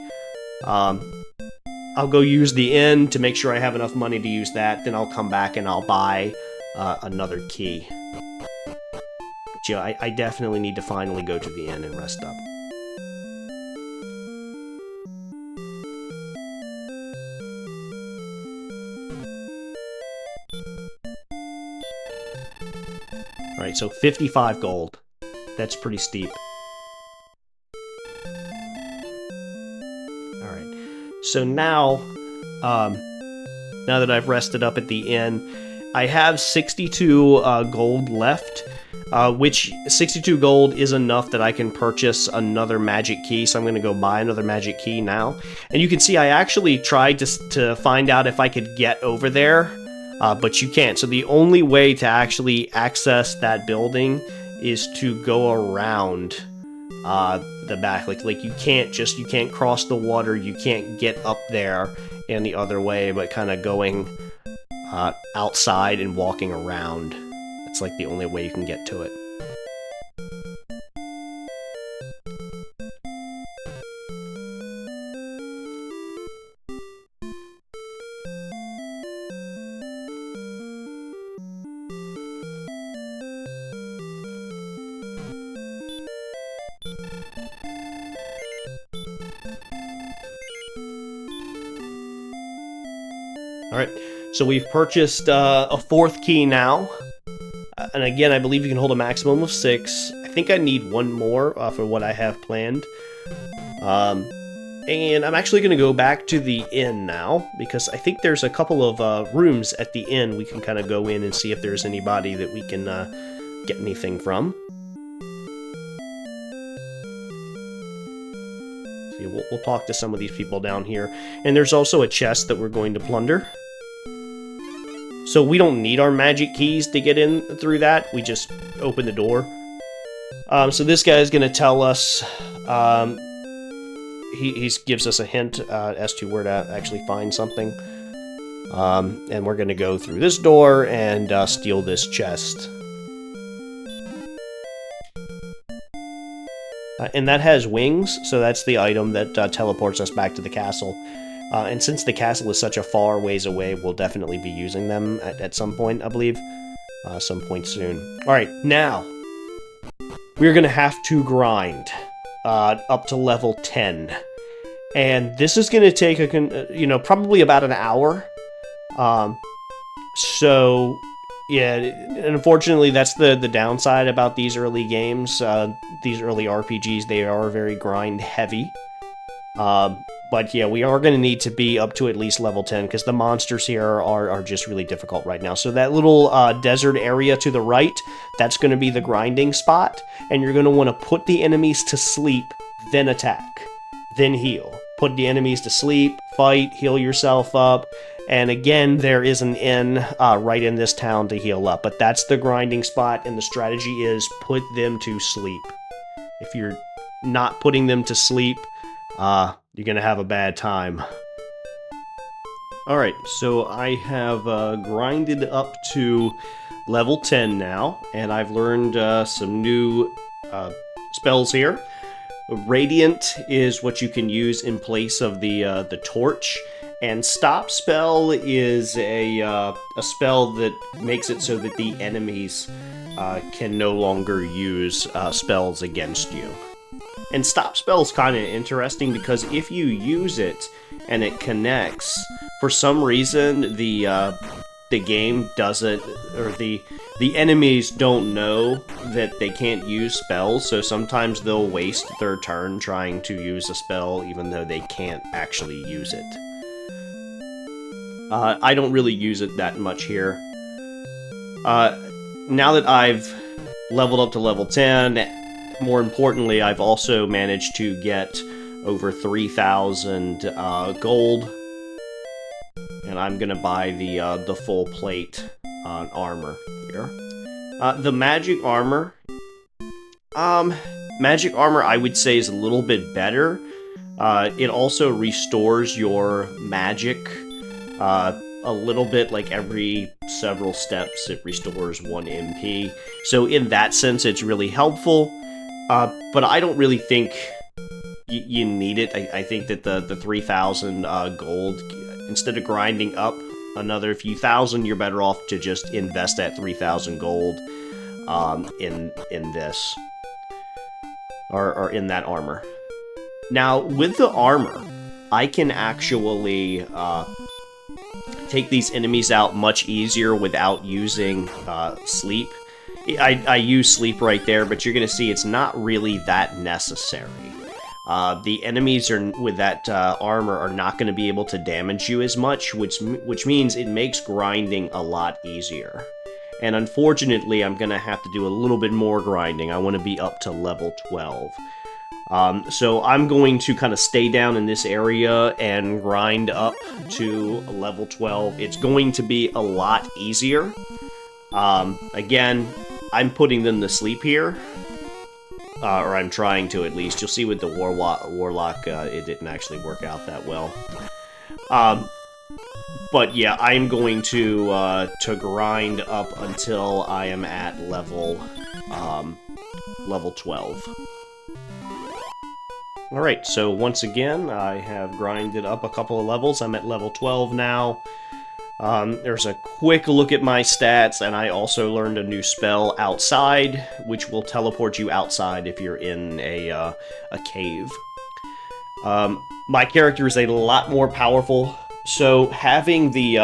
I'll go use the inn to make sure I have enough money to use that. Then I'll come back and I'll buy another key. But, yeah, I definitely need to finally go to the inn and rest up. Alright, so 55 gold. That's pretty steep. Alright, so now that I've rested up at the inn, I have 62 gold left, which 62 gold is enough that I can purchase another magic key, so I'm going to go buy another magic key now. And you can see I actually tried to find out if I could get over there, but you can't. So the only way to actually access that building is to go around the back. Like you can't cross the water, you can't get up there in the other way, but kind of going outside and walking around. It's like the only way you can get to it. Alright, so we've purchased a fourth key now. And again, I believe you can hold a maximum of 6. I think I need one more for what I have planned. And I'm actually going to go back to the inn now, because I think there's a couple of rooms at the inn we can kind of go in and see if there's anybody that we can get anything from. So we'll talk to some of these people down here. And there's also a chest that we're going to plunder. So we don't need our magic keys to get in through that. We just open the door. So this guy is going to tell us... He gives us a hint as to where to actually find something. And we're going to go through this door and steal this chest. And that has wings, so that's the item that teleports us back to the castle. And since the castle is such a far ways away, we'll definitely be using them at some point, I believe. Some point soon. Alright, now, we're going to have to grind up to level 10. And this is going to take, probably about an hour. So, yeah, and unfortunately, that's the downside about these early games. These early RPGs, they are very grind-heavy. But yeah, we are going to need to be up to at least level 10, because the monsters here are just really difficult right now. So that little desert area to the right, that's going to be the grinding spot, and you're going to want to put the enemies to sleep, then attack, then heal. Put the enemies to sleep, fight, heal yourself up, and again, there is an inn right in this town to heal up. But that's the grinding spot, and the strategy is put them to sleep. If you're not putting them to sleep, you're gonna have a bad time. Alright, so I have grinded up to level 10 now, and I've learned some new spells here. Radiant is what you can use in place of the torch, and Stop Spell is a spell that makes it so that the enemies can no longer use spells against you. And Stop Spell is kind of interesting because if you use it and it connects, for some reason the game doesn't, or the enemies don't know that they can't use spells, so sometimes they'll waste their turn trying to use a spell even though they can't actually use it. I don't really use it that much here. Now that I've leveled up to level 10, more importantly, I've also managed to get over 3,000 gold, and I'm gonna buy the full plate armor here. The magic armor, I would say is a little bit better. It also restores your magic a little bit, like every several steps it restores 1 MP. So in that sense, it's really helpful. But I don't really think you need it. I think that the 3,000 gold, instead of grinding up another few thousand, you're better off to just invest that 3,000 gold in this, or in that armor. Now, with the armor, I can actually take these enemies out much easier without using sleep. I use sleep right there, but you're going to see it's not really that necessary. The enemies with that armor are not going to be able to damage you as much, which means it makes grinding a lot easier. And unfortunately, I'm going to have to do a little bit more grinding. I want to be up to level 12. So I'm going to kind of stay down in this area and grind up to level 12. It's going to be a lot easier. Again, I'm putting them to sleep here. Or I'm trying to, at least. You'll see with the Warlock, it didn't actually work out that well. But yeah, I'm going to grind up until I am at level 12. Alright, so once again, I have grinded up a couple of levels. I'm at level 12 now. There's a quick look at my stats, and I also learned a new spell outside, which will teleport you outside if you're in a cave. My character is a lot more powerful, so having the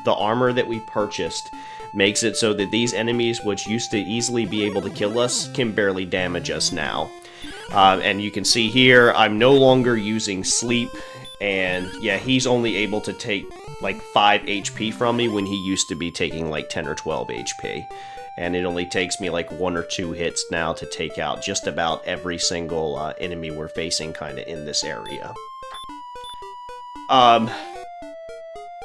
armor that we purchased makes it so that these enemies, which used to easily be able to kill us, can barely damage us now. And you can see here, I'm no longer using sleep, and yeah, he's only able to take like 5 HP from me when he used to be taking like 10 or 12 HP. And it only takes me like 1 or 2 hits now to take out just about every single enemy we're facing kind of in this area. I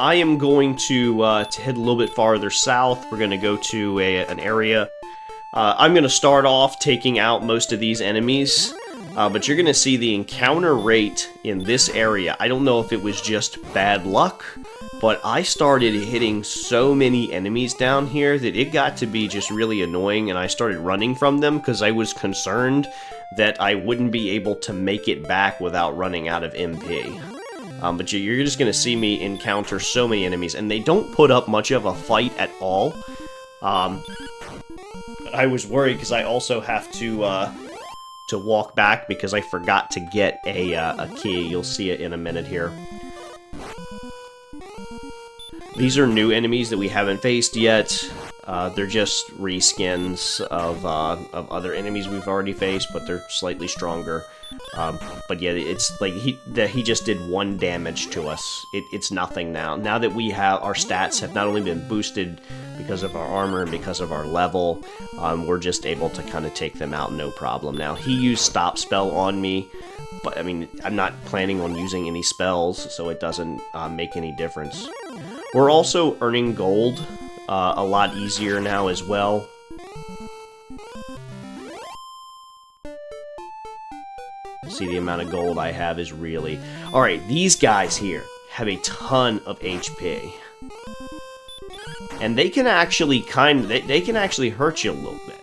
am going to head a little bit farther south. We're going to go to an area. I'm going to start off taking out most of these enemies, but you're going to see the encounter rate in this area. I don't know if it was just bad luck, but I started hitting so many enemies down here that it got to be just really annoying, and I started running from them because I was concerned that I wouldn't be able to make it back without running out of MP. But you're just going to see me encounter so many enemies, and they don't put up much of a fight at all. I was worried because I also have to walk back because I forgot to get a key. You'll see it in a minute here. These are new enemies that we haven't faced yet. They're just reskins of other enemies we've already faced, but they're slightly stronger. But yeah, it's like he just did 1 damage to us. It's nothing now. Now that we have, our stats have not only been boosted because of our armor and because of our level, we're just able to kind of take them out no problem now. He used stop spell on me, but I mean, I'm not planning on using any spells, so it doesn't make any difference. We're also earning gold a lot easier now as well. See, the amount of gold I have is really... Alright, these guys here have a ton of HP. And they can actually they can actually hurt you a little bit.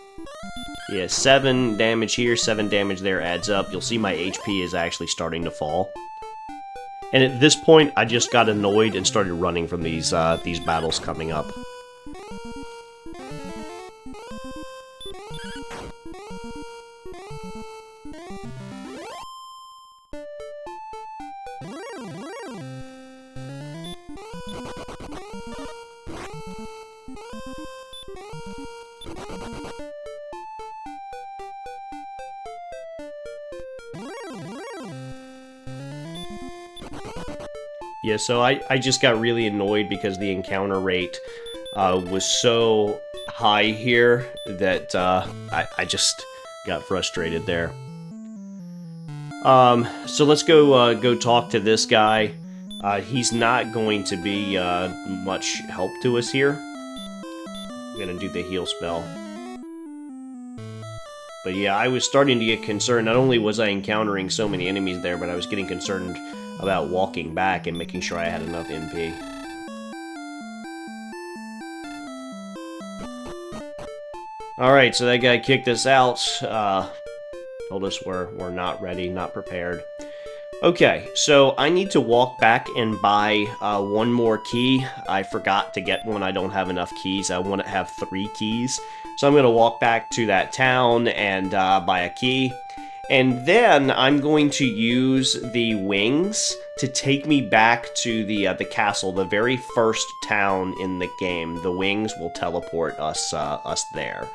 Yeah, 7 damage here, 7 damage there adds up. You'll see my HP is actually starting to fall. And at this point, I just got annoyed and started running from these battles coming up. Yeah, so I just got really annoyed because the encounter rate was so high here that I just got frustrated there. So let's go talk to this guy. He's not going to be much help to us here. I'm gonna do the heal spell. But yeah, I was starting to get concerned. Not only was I encountering so many enemies there, but I was getting concerned about walking back and making sure I had enough MP. Alright, so that guy kicked us out. Told us we're not ready, not prepared. Okay, so I need to walk back and buy one more key. I forgot to get one. I don't have enough keys. I want to have 3 keys. So I'm going to walk back to that town and buy a key. And then I'm going to use the wings to take me back to the castle, the very first town in the game. The wings will teleport us there.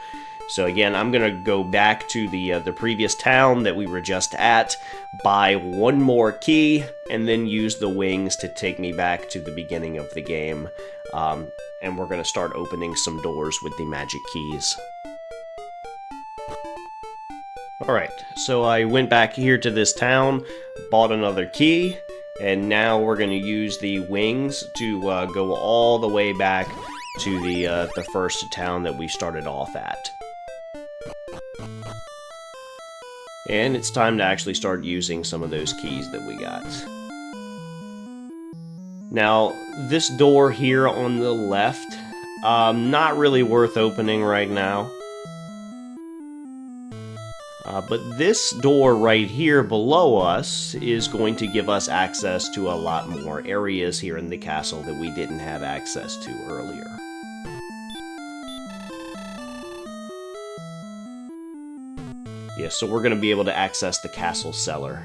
So again, I'm gonna go back to the previous town that we were just at, buy one more key, and then use the wings to take me back to the beginning of the game. And we're gonna start opening some doors with the magic keys. Alright, so I went back here to this town, bought another key, and now we're gonna use the wings to go all the way back to the first town that we started off at. And it's time to actually start using some of those keys that we got. Now, this door here on the left, not really worth opening right now. But this door right here below us is going to give us access to a lot more areas here in the castle that we didn't have access to earlier. Yeah, so we're going to be able to access the castle cellar.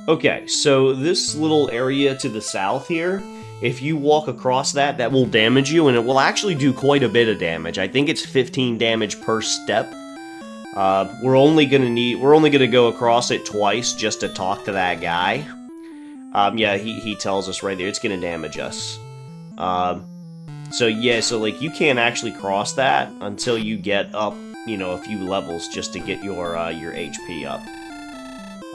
Okay, so this little area to the south here, if you walk across that, that will damage you, and it will actually do quite a bit of damage. I think it's 15 damage per step. We're only gonna go across it twice just to talk to that guy. Yeah, he tells us right there, it's gonna damage us. So yeah, so like you can't actually cross that until you get up, you know, a few levels just to get your HP up.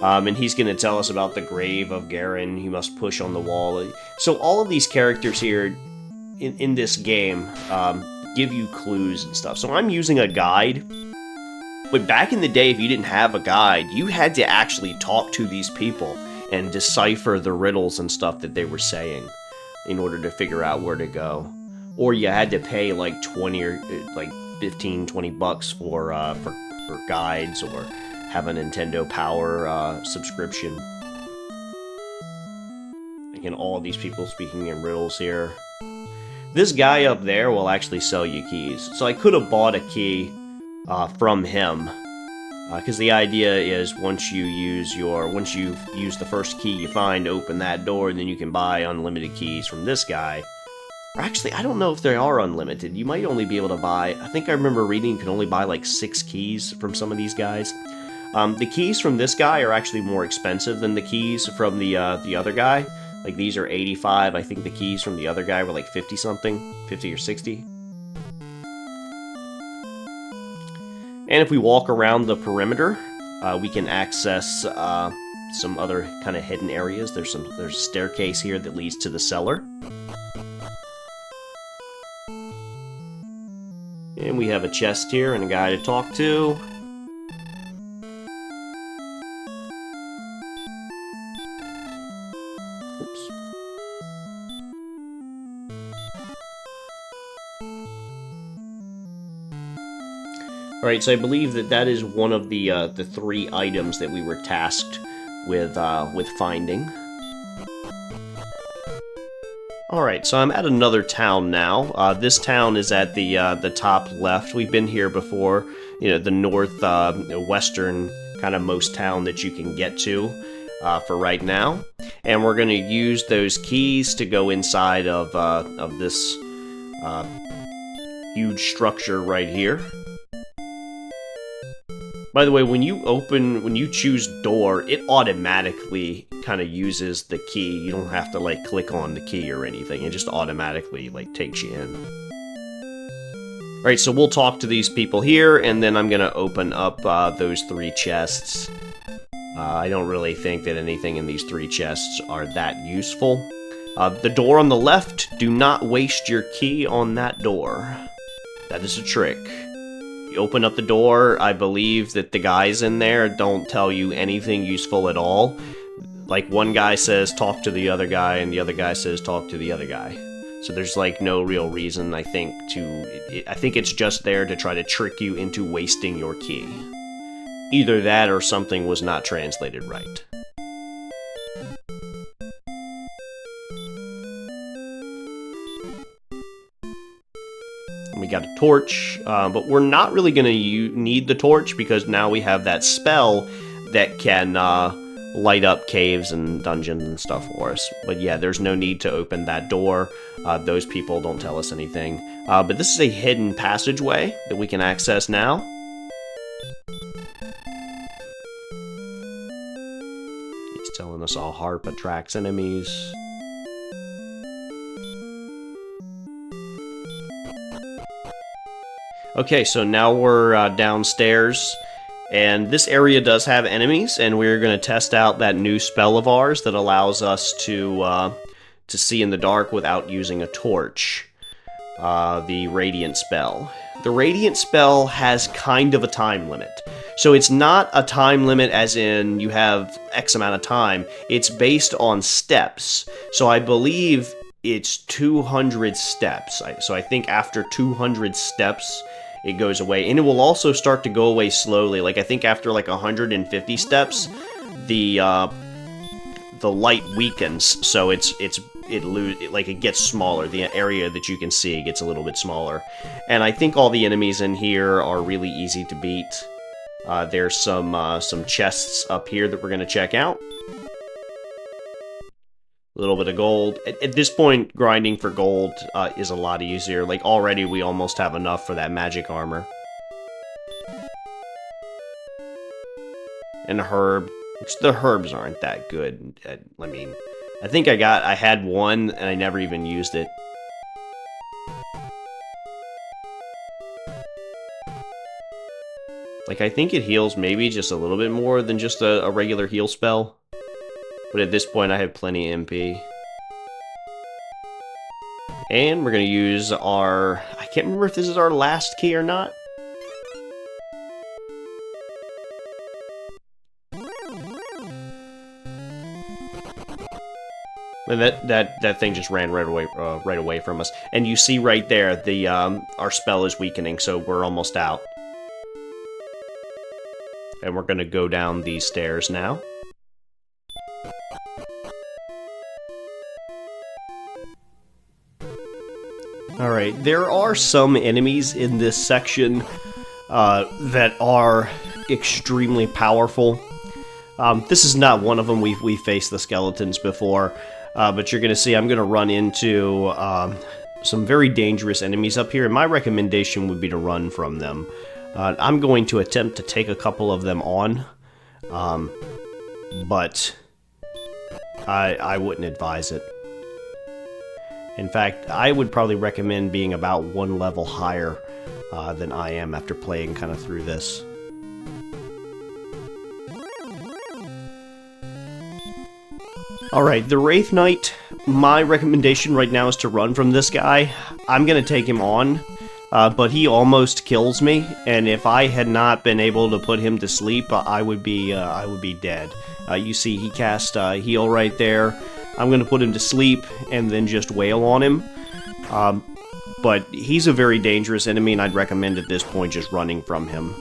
And he's going to tell us about the grave of Garen. He must push on the wall. So all of these characters here in this game give you clues and stuff. So I'm using a guide. But back in the day, if you didn't have a guide, you had to actually talk to these people and decipher the riddles and stuff that they were saying in order to figure out where to go. Or you had to pay like 20 or like 15, 20 bucks for guides, or have a Nintendo Power subscription. Again, all of these people speaking in riddles here. This guy up there will actually sell you keys. So I could have bought a key from him, because the idea is once you use the first key you find to open that door, then you can buy unlimited keys from this guy. Or actually, I don't know if they are unlimited. You might only be able to buy, I think I remember reading you can only buy like 6 keys from some of these guys. The keys from this guy are actually more expensive than the keys from the other guy. Like, these are 85. I think the keys from the other guy were like 50-something. 50 or 60. And if we walk around the perimeter, we can access some other kind of hidden areas. There's a staircase here that leads to the cellar. And we have a chest here and a guy to talk to. Alright, so I believe that is one of the 3 items that we were tasked with finding. Alright, so I'm at another town now. This town is at the top left. We've been here before. You know, the north western kind of most town that you can get to for right now. And we're going to use those keys to go inside of this huge structure right here. By the way, when you choose door, it automatically kind of uses the key. You don't have to like click on the key or anything. It just automatically like takes you in. Alright, so we'll talk to these people here, and then I'm gonna open up those 3 chests. I don't really think that anything in these 3 chests are that useful. The door on the left, do not waste your key on that door. That is a trick. You open up the door, I believe that the guys in there don't tell you anything useful at all. Like, one guy says, talk to the other guy, and the other guy says, talk to the other guy. So there's like no real reason, I think, I think it's just there to try to trick you into wasting your key. Either that or something was not translated right. And we got a torch, but we're not really going to need the torch because now we have that spell that can light up caves and dungeons and stuff for us. But yeah, there's no need to open that door. Those people don't tell us anything. But this is a hidden passageway that we can access now. He's telling us all harp attracts enemies. Okay, so now we're downstairs. And this area does have enemies, and we're going to test out that new spell of ours that allows us to see in the dark without using a torch. The Radiant spell. The Radiant spell has kind of a time limit. So it's not a time limit as in you have X amount of time. It's based on steps. So I believe it's 200 steps. So I think after 200 steps, it goes away, and it will also start to go away slowly. Like I think after like 150 steps, the light weakens, so it gets smaller. The area that you can see gets a little bit smaller, and I think all the enemies in here are really easy to beat. There's some chests up here that we're gonna check out. A little bit of gold. At this point, grinding for gold is a lot easier. Like, already we almost have enough for that magic armor. And a herb. Which, the herbs aren't that good. I mean, I think I had one, and I never even used it. Like, I think it heals maybe just a little bit more than just a regular heal spell. But at this point, I have plenty of MP. And we're going to use our... I can't remember if this is our last key or not. And that thing just ran right away from us. And you see right there, the our spell is weakening, so we're almost out. And we're going to go down these stairs now. Alright, there are some enemies in this section that are extremely powerful. This is not one of them. We've faced the skeletons before, but you're going to see I'm going to run into some very dangerous enemies up here, and my recommendation would be to run from them. I'm going to attempt to take a couple of them on, but I wouldn't advise it. In fact, I would probably recommend being about one level higher than I am after playing kind of through this. Alright, the Wraith Knight, my recommendation right now is to run from this guy. I'm going to take him on, but he almost kills me, and if I had not been able to put him to sleep, I would be dead. You see he cast heal right there. I'm going to put him to sleep and then just wail on him. But he's a very dangerous enemy, and I'd recommend at this point just running from him.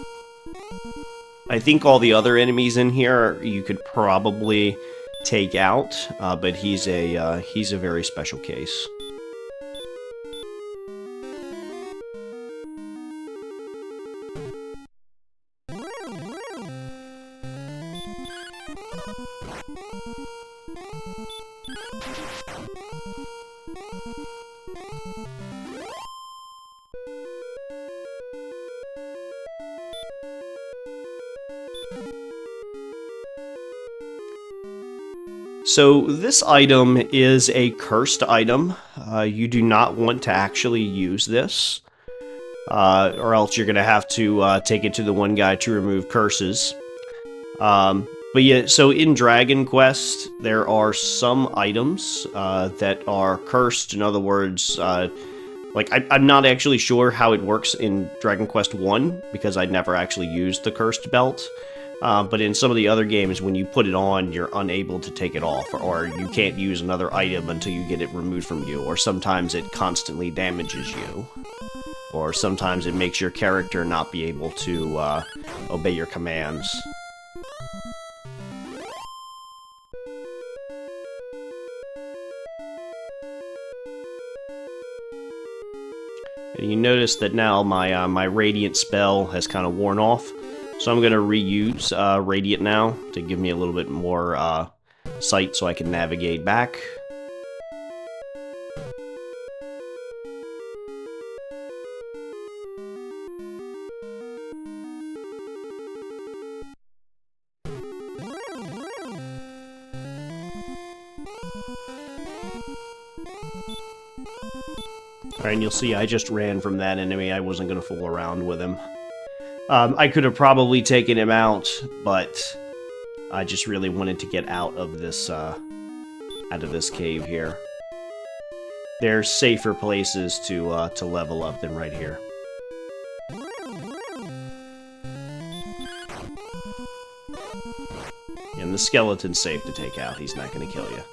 I think all the other enemies in here you could probably take out, but he's a very special case. So this item is a cursed item. You do not want to actually use this, or else you're going to have to take it to the one guy to remove curses. But yeah, so in Dragon Quest, there are some items that are cursed. In other words, like I'm not actually sure how it works in Dragon Quest 1, because I'd never actually used the cursed belt. But in some of the other games, when you put it on, you're unable to take it off, or you can't use another item until you get it removed from you, or sometimes it constantly damages you, or sometimes it makes your character not be able to obey your commands. And you notice that now my Radiant spell has kind of worn off, so I'm going to reuse Radiant now to give me a little bit more sight so I can navigate back. Alright, and you'll see I just ran from that enemy. I wasn't going to fool around with him. I could have probably taken him out, but I just really wanted to get out of this cave here. There's safer places to level up than right here. And the skeleton's safe to take out. He's not going to kill you.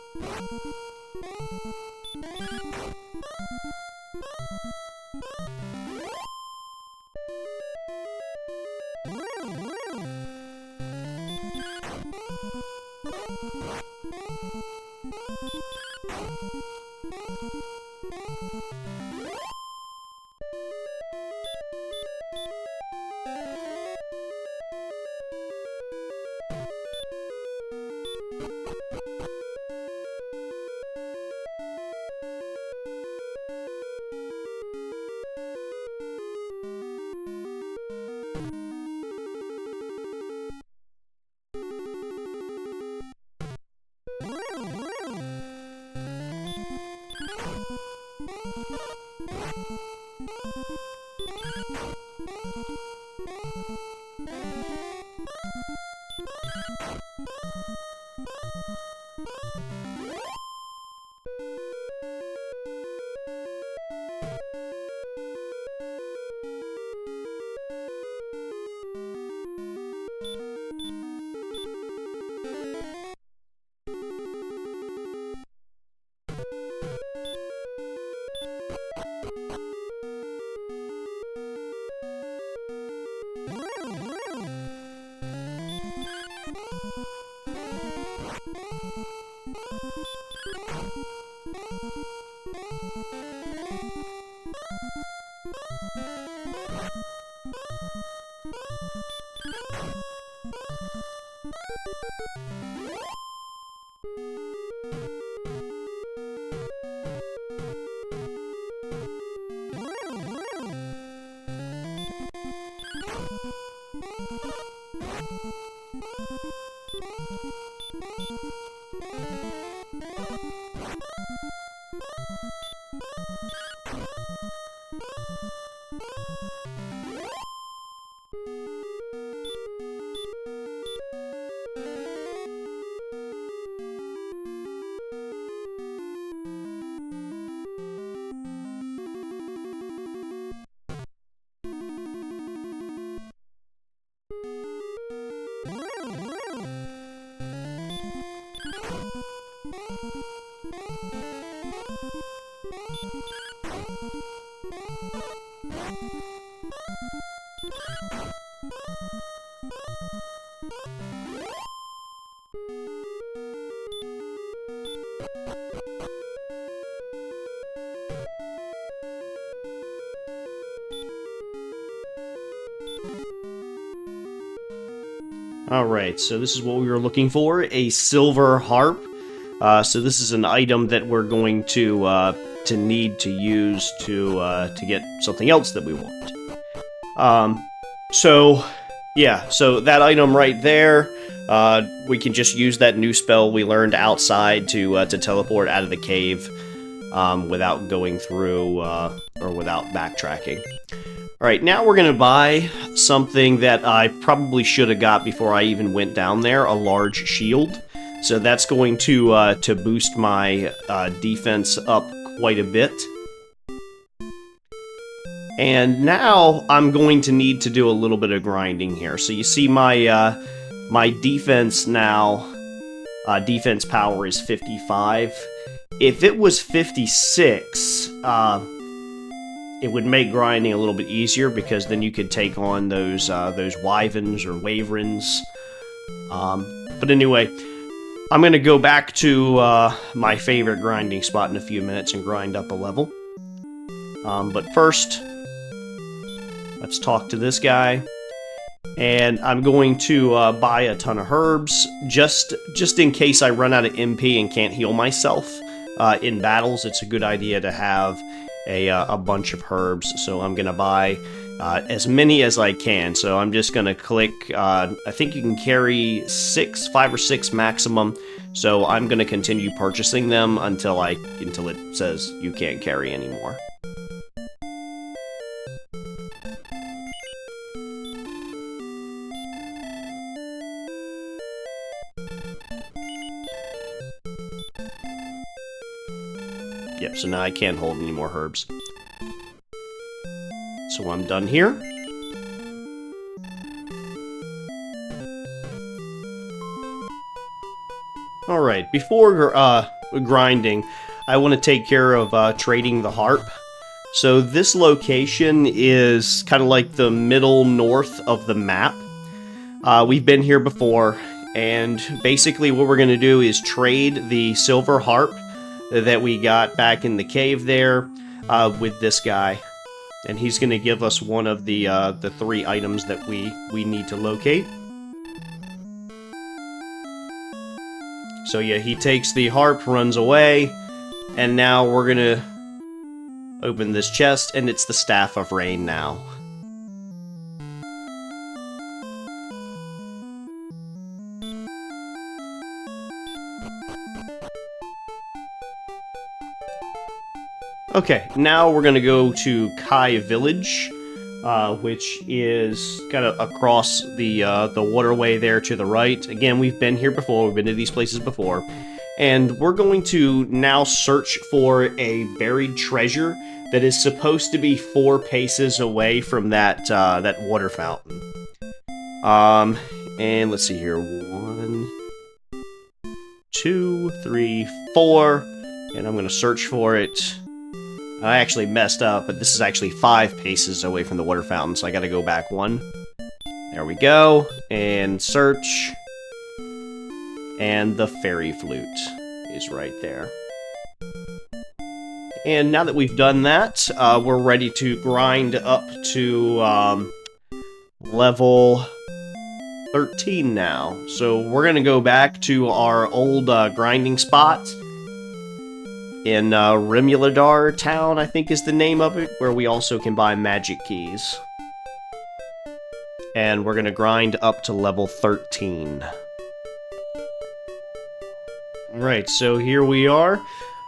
Alright, so this is what we were looking for, a silver harp. So this is an item that we're going to need to use to get something else that we want. So that item right there, we can just use that new spell we learned outside to teleport out of the cave without going through or without backtracking. Alright, now we're going to buy something that I probably should have got before I even went down there, a large shield. So that's going to boost my defense up quite a bit. And now I'm going to need to do a little bit of grinding here. So you see my My defense now, defense power is 55. If it was 56, it would make grinding a little bit easier, because then you could take on those wyverns or waverns. But anyway, I'm going to go back to my favorite grinding spot in a few minutes and grind up a level. But first, let's talk to this guy. And I'm going to buy a ton of herbs, just in case I run out of MP and can't heal myself. In battles, it's a good idea to have a bunch of herbs, so I'm going to buy as many as I can. So I'm just going to click, I think you can carry 5 or 6 maximum, so I'm going to continue purchasing them until it says you can't carry anymore. Yep, so now I can't hold any more herbs. So I'm done here. Alright, before grinding, I want to take care of trading the harp. So this location is kind of like the middle north of the map. We've been here before, and basically what we're going to do is trade the silver harp that we got back in the cave there with this guy, and he's going to give us one of the 3 items that we need to locate. So yeah, he takes the harp, runs away, and now we're going to open this chest, and it's the Staff of Rain now. Okay, now we're gonna go to Kai Village, which is kind of across the waterway there to the right. Again, we've been here before, we've been to these places before, and we're going to now search for a buried treasure that is supposed to be 4 paces away from that water fountain. And let's see here, 1, 2, 3, 4, and I'm gonna search for it. I actually messed up, but this is actually 5 paces away from the water fountain, so I gotta go back 1. There we go, and search. And the fairy flute is right there. And now that we've done that, we're ready to grind up to level 13 now. So we're gonna go back to our old grinding spot in Remuladar Town, I think is the name of it, where we also can buy magic keys. And we're gonna grind up to level 13. Right, so here we are.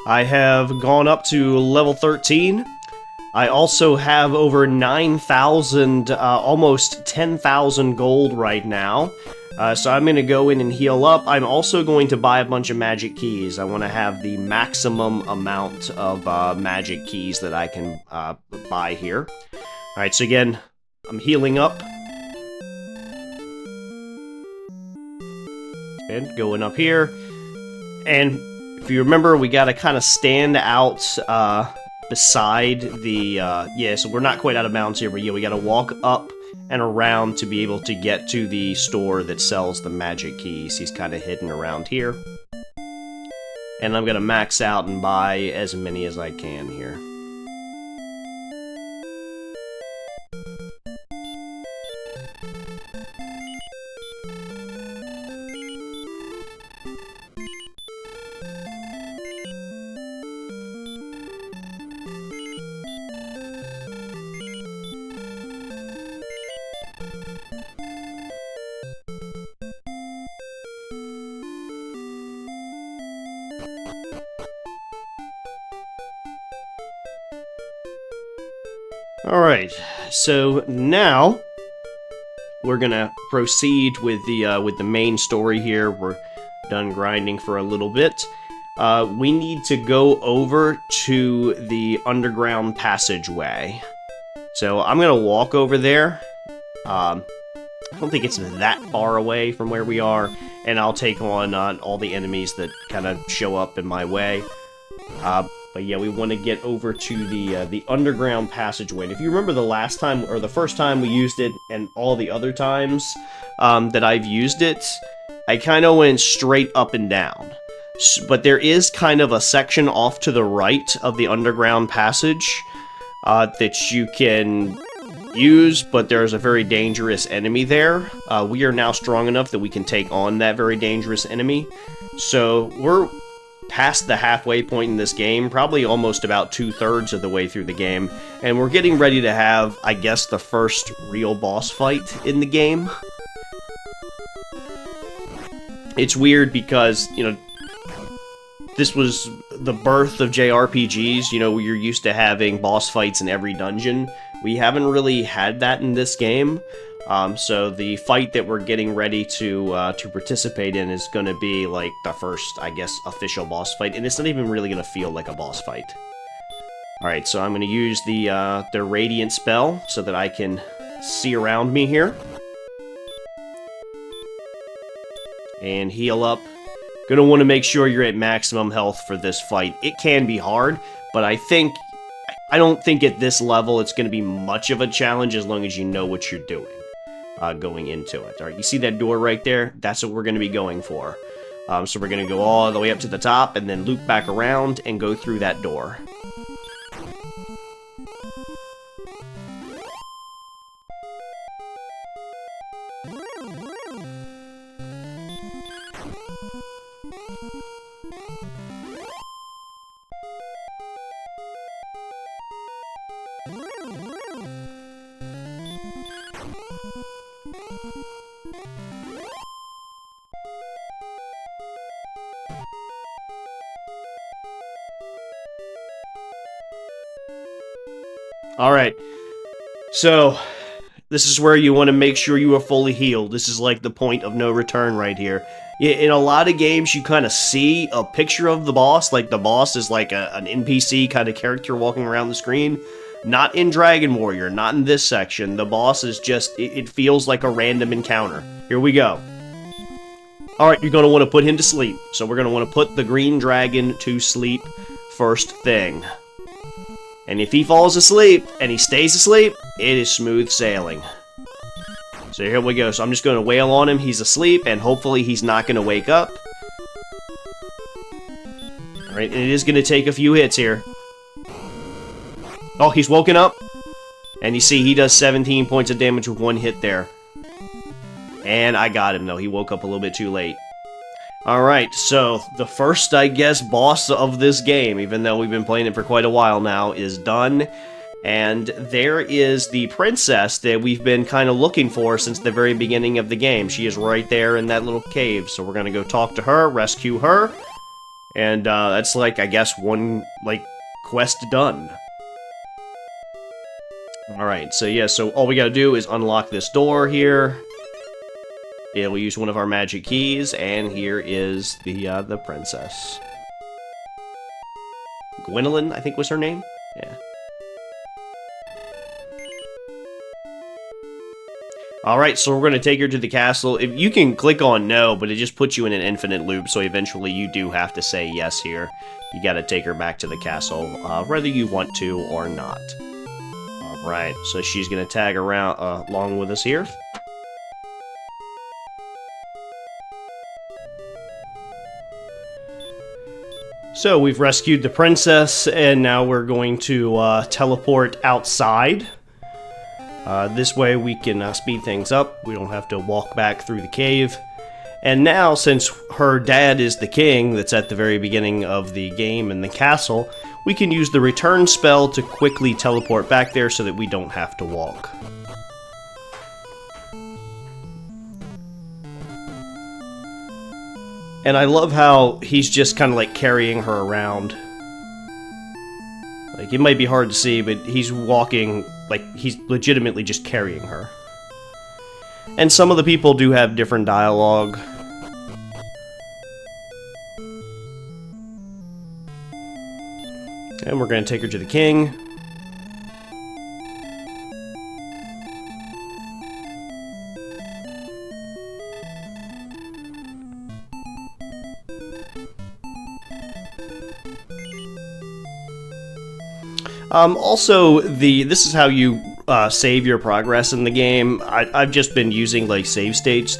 I have gone up to level 13. I also have over 9,000, almost 10,000 gold right now. So I'm going to go in and heal up. I'm also going to buy a bunch of magic keys. I want to have the maximum amount of magic keys that I can buy here. Alright, so again, I'm healing up. And going up here. And if you remember, we got to kind of stand out beside the... yeah, so we're not quite out of bounds here, but yeah, we got to walk up and around to be able to get to the store that sells the magic keys. He's kind of hidden around here. And I'm going to max out and buy as many as I can here. Alright, so now we're gonna proceed with the main story here. We're done grinding for a little bit. We need to go over to the underground passageway. So I'm gonna walk over there. I don't think it's that far away from where we are, and I'll take on all the enemies that kind of show up in my way. But yeah, we want to get over to the underground passageway. And if you remember the last time, or the first time we used it, and all the other times that I've used it, I kind of went straight up and down. But there is kind of a section off to the right of the underground passage that you can use, but there's a very dangerous enemy there. We are now strong enough that we can take on that very dangerous enemy. So we're past the halfway point in this game, probably almost about 2/3 of the way through the game, and we're getting ready to have, I guess, the first real boss fight in the game. It's weird because, you know, this was the birth of JRPGs. You know, you're used to having boss fights in every dungeon. We haven't really had that in this game. So the fight that we're getting ready to participate in is going to be like the first, I guess, official boss fight, and it's not even really going to feel like a boss fight. All right, so I'm going to use the Radiant spell so that I can see around me here and heal up. Gonna want to make sure you're at maximum health for this fight. It can be hard, but I don't think at this level it's going to be much of a challenge as long as you know what you're doing going into it. All right, you see that door right there? That's what we're going to be going for. So we're going to go all the way up to the top and then loop back around and go through that door. Alright, so this is where you want to make sure you are fully healed. This is like the point of no return right here. In a lot of games, you kind of see a picture of the boss, like the boss is like an NPC kind of character walking around the screen. Not in Dragon Warrior, not in this section. The boss is just, it feels like a random encounter. Here we go. Alright, you're going to want to put him to sleep. So we're going to want to put the green dragon to sleep first thing. And if he falls asleep, and he stays asleep, it is smooth sailing. So here we go. So I'm just going to wail on him. He's asleep, and hopefully he's not going to wake up. Alright, and it is going to take a few hits here. Oh, he's woken up. And you see he does 17 points of damage with one hit there. And I got him, though. He woke up a little bit too late. Alright, so the first, I guess, boss of this game, even though we've been playing it for quite a while now, is done. And there is the princess that we've been kind of looking for since the very beginning of the game. She is right there in that little cave, so we're going to go talk to her, rescue her. And that's like, I guess, one, like, quest done. Alright, so yeah, so all we gotta do is unlock this door here. Yeah, we'll use one of our magic keys, and here is the princess. Gwendolyn, I think was her name? Yeah. Alright, so we're going to take her to the castle. If you can click on no, but it just puts you in an infinite loop, so eventually you do have to say yes here. You gotta take her back to the castle, whether you want to or not. Alright, so she's going to tag around along with us here. So we've rescued the princess, and now we're going to teleport outside. This way we can speed things up. We don't have to walk back through the cave. And now, since her dad is the king that's at the very beginning of the game in the castle, we can use the return spell to quickly teleport back there so that we don't have to walk. And I love how he's just kind of like carrying her around. Like, it might be hard to see, but he's walking, like, he's legitimately just carrying her. And some of the people do have different dialogue. And we're going to take her to the king. Also, this is how you save your progress in the game. I've just been using like save states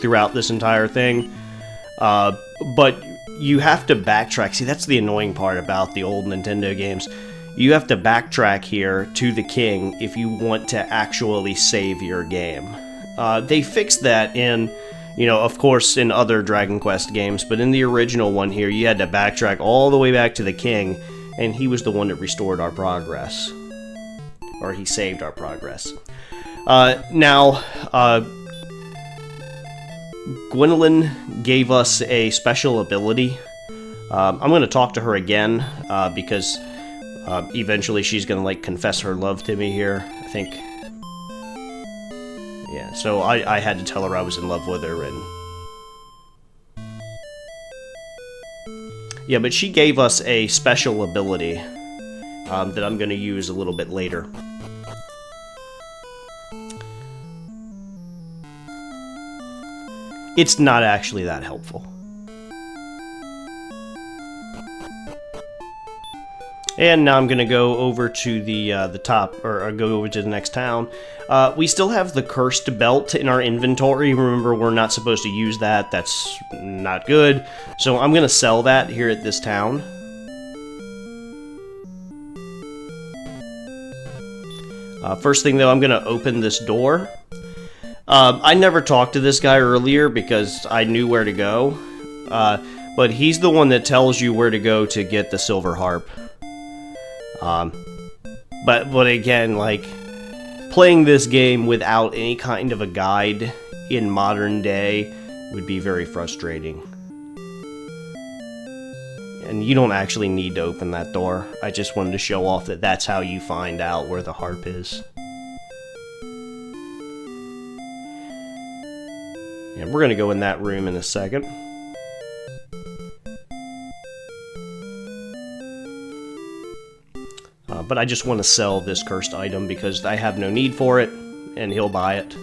throughout this entire thing, but you have to backtrack. See, that's the annoying part about the old Nintendo games. You have to backtrack here to the king if you want to actually save your game. They fixed that in, of course, in other Dragon Quest games, but in the original one here, you had to backtrack all the way back to the king, and he was the one that restored our progress. Or he saved our progress. Now, Gwendolyn gave us a special ability. I'm going to talk to her again, because eventually she's going to, like, confess her love to me here, I think. Yeah, so I had to tell her I was in love with her, and... Yeah, but she gave us a special ability that I'm going to use a little bit later. It's not actually that helpful. And now I'm going to go over to the top, or go over to the next town. We still have the cursed belt in our inventory. Remember, we're not supposed to use that. That's not good. So I'm going to sell that here at this town. First thing, though, I'm going to open this door. I never talked to this guy earlier because I knew where to go. But he's the one that tells you where to go to get the silver harp. But again, like, playing this game without any kind of a guide in modern day would be very frustrating. And you don't actually need to open that door. I just wanted to show off that that's how you find out where the harp is. And we're going to go in that room in a second. But I just want to sell this cursed item because I have no need for it, and he'll buy it.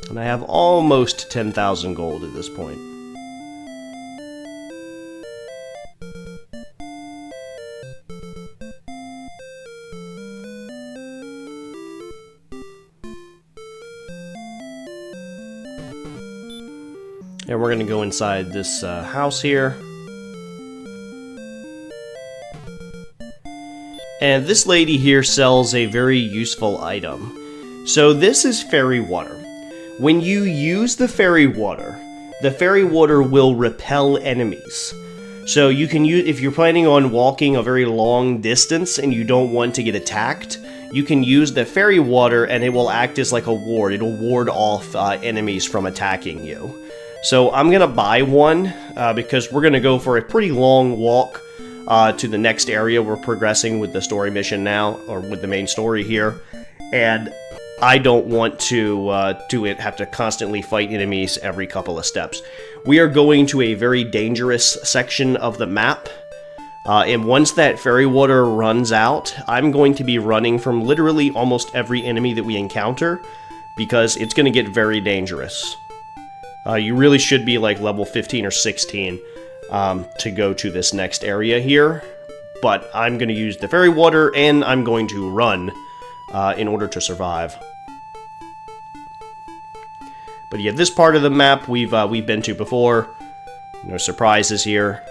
And I have almost 10,000 gold at this point. And we're going to go inside this house here. And this lady here sells a very useful item. So this is fairy water. When you use the fairy water will repel enemies. So you can use, if you're planning on walking a very long distance and you don't want to get attacked, you can use the fairy water and it will act as like a ward. It'll ward off enemies from attacking you. So I'm going to buy one because we're going to go for a pretty long walk to the next area. We're progressing with the story mission now, or with the main story here. And I don't want to have to constantly fight enemies every couple of steps. We are going to a very dangerous section of the map. And once that fairy water runs out, I'm going to be running from literally almost every enemy that we encounter because it's going to get very dangerous. You really should be like level 15 or 16 to go to this next area here. But I'm going to use the fairy water and I'm going to run in order to survive. But yeah, this part of the map we've been to before. No surprises here.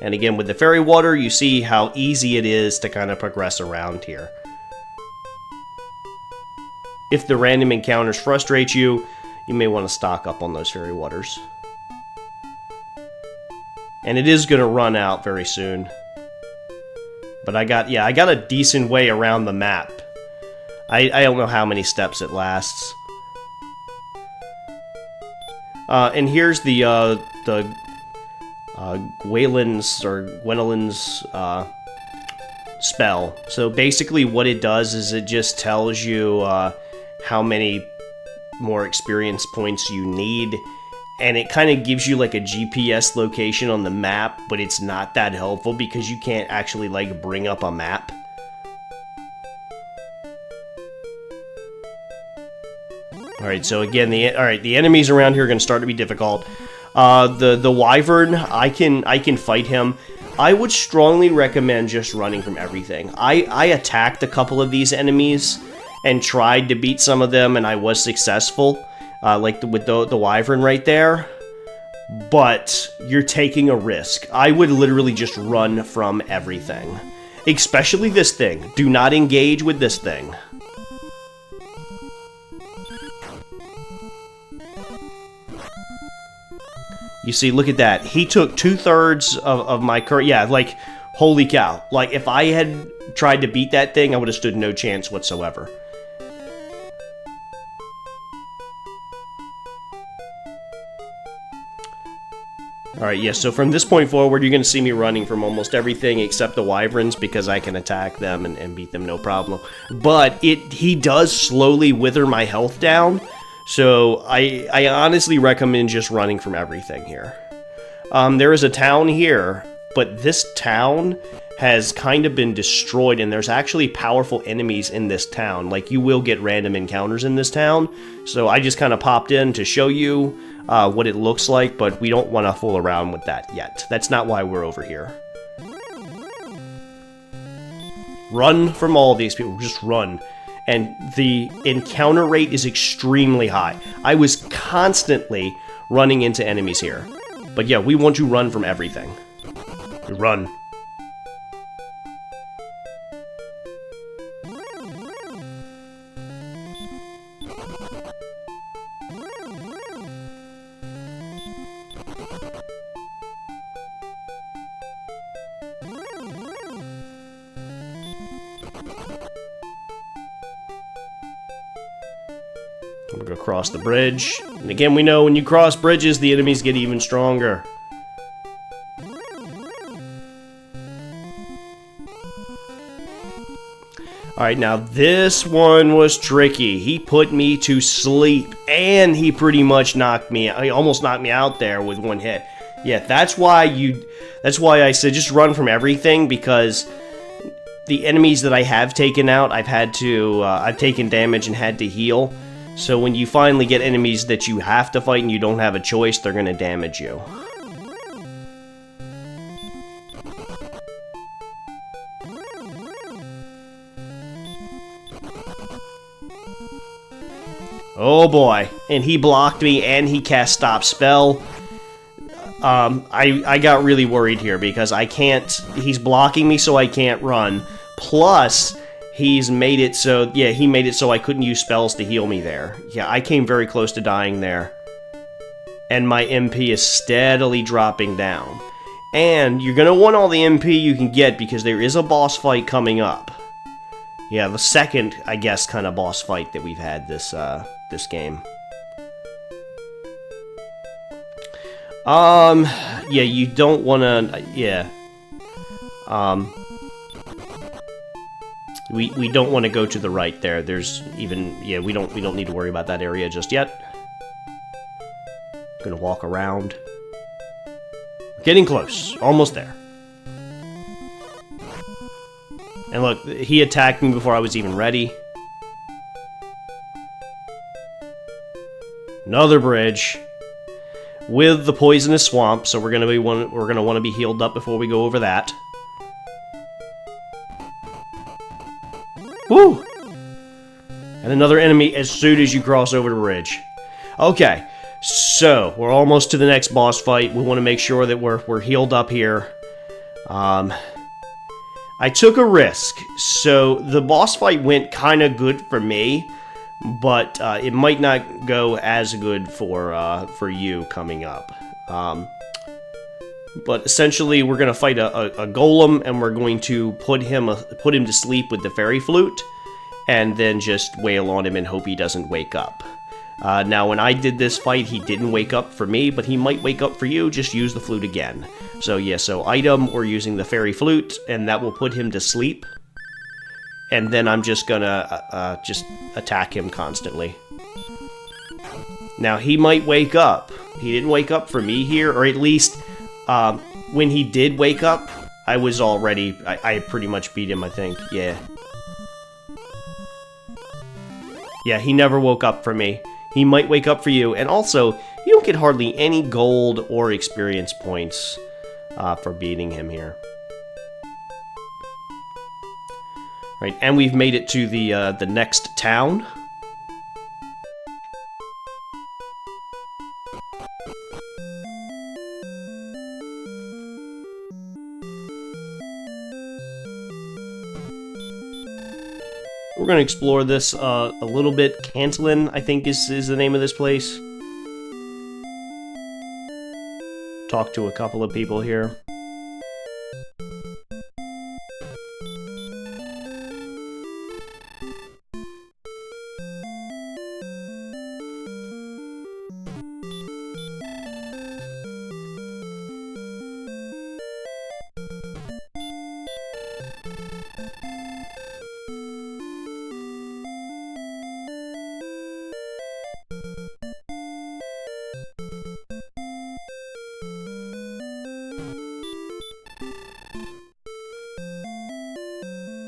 And again, with the fairy water, you see how easy it is to kind of progress around here. If the random encounters frustrate you, you may want to stock up on those fairy waters. And it is going to run out very soon. But I got a decent way around the map. I don't know how many steps it lasts. And here's the Gwendolyn's spell. So basically what it does is it just tells you how many more experience points you need, and it kind of gives you like a GPS location on the map, but it's not that helpful because you can't actually like bring up a map. Alright, so again, the enemies around here are going to start to be difficult. The wyvern, I can fight him. I would strongly recommend just running from everything. I attacked a couple of these enemies and tried to beat some of them, and I was successful, like with the wyvern right there. But you're taking a risk. I would literally just run from everything. Especially this thing. Do not engage with this thing. You see, look at that. He took 2/3 of my current... Yeah, like, holy cow. Like, if I had tried to beat that thing, I would have stood no chance whatsoever. Alright, yeah, so from this point forward, you're going to see me running from almost everything except the wyverns, because I can attack them and beat them no problem. But he does slowly wither my health down, so I honestly recommend just running from everything here. There is a town here, but this town has kind of been destroyed, and there's actually powerful enemies in this town. Like, you will get random encounters in this town, so I just kind of popped in to show you what it looks like, but we don't want to fool around with that yet. That's not why we're over here. Run from all these people, just run. And the encounter rate is extremely high. I was constantly running into enemies here. But yeah, we want to run from everything. Run. I'm gonna go cross the bridge. And again, we know when you cross bridges, the enemies get even stronger. Alright, now this one was tricky. He put me to sleep, and he pretty much knocked me, he almost knocked me out there with one hit. Yeah, that's why I said just run from everything, because the enemies that I have taken out, I've taken damage and had to heal. So when you finally get enemies that you have to fight and you don't have a choice, they're gonna damage you. Oh boy, and he blocked me and he cast stop spell. I got really worried here because he's blocking me so I can't run. Plus, he's made it so, yeah, he made it so I couldn't use spells to heal me there. Yeah, I came very close to dying there. And my MP is steadily dropping down. And you're gonna want all the MP you can get because there is a boss fight coming up. Yeah, the second, I guess, kind of boss fight that we've had this game. Yeah, you don't wanna, yeah. We don't want to go to the right there. There's even, yeah, we don't need to worry about that area just yet. Gonna walk around. Getting close. Almost there. And look, he attacked me before I was even ready. Another bridge with the poisonous swamp, so we're gonna want to be healed up before we go over that. Woo! And another enemy as soon as you cross over the bridge. Okay, so we're almost to the next boss fight. We want to make sure that we're healed up here. I took a risk, so the boss fight went kind of good for me, but it might not go as good for you coming up. But essentially, we're going to fight a golem, and we're going to put him to sleep with the fairy flute, and then just wail on him and hope he doesn't wake up. Now, when I did this fight, he didn't wake up for me, but he might wake up for you. Just use the flute again. So yeah, so item, we're using the fairy flute, and that will put him to sleep. And then I'm just gonna just attack him constantly. Now, he might wake up. He didn't wake up for me here, or at least... when he did wake up, I was already... I pretty much beat him, I think. Yeah. Yeah, he never woke up for me. He might wake up for you, and also, You don't get hardly any gold or experience points for beating him here. Right, and we've made it to the next town. We're going to explore this a little bit. Cantillon, I think, is the name of this place. Talk to a couple of people here.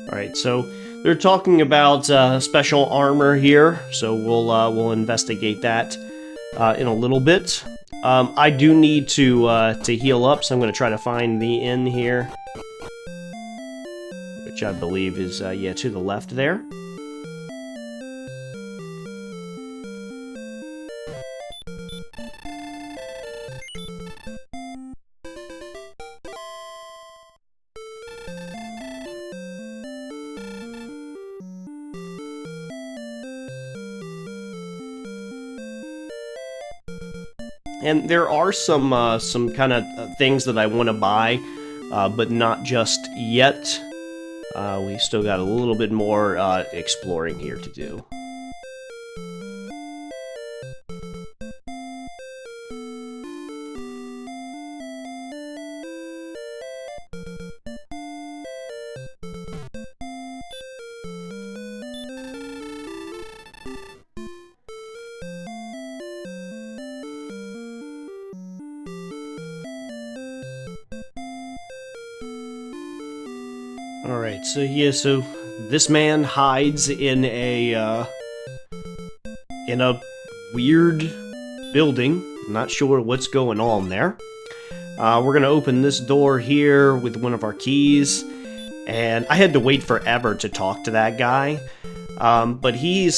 Alright, so they're talking about special armor here, so we'll investigate that in a little bit. I do need to heal up, so I'm going to try to find the inn here, which I believe is, yeah, to the left there. And there are some kind of things that I want to buy, but not just yet. We still got a little bit more exploring here to do. Alright, so yeah, so this man hides in a weird building. I'm not sure what's going on there. We're gonna open this door here with one of our keys, and I had to wait forever to talk to that guy. But he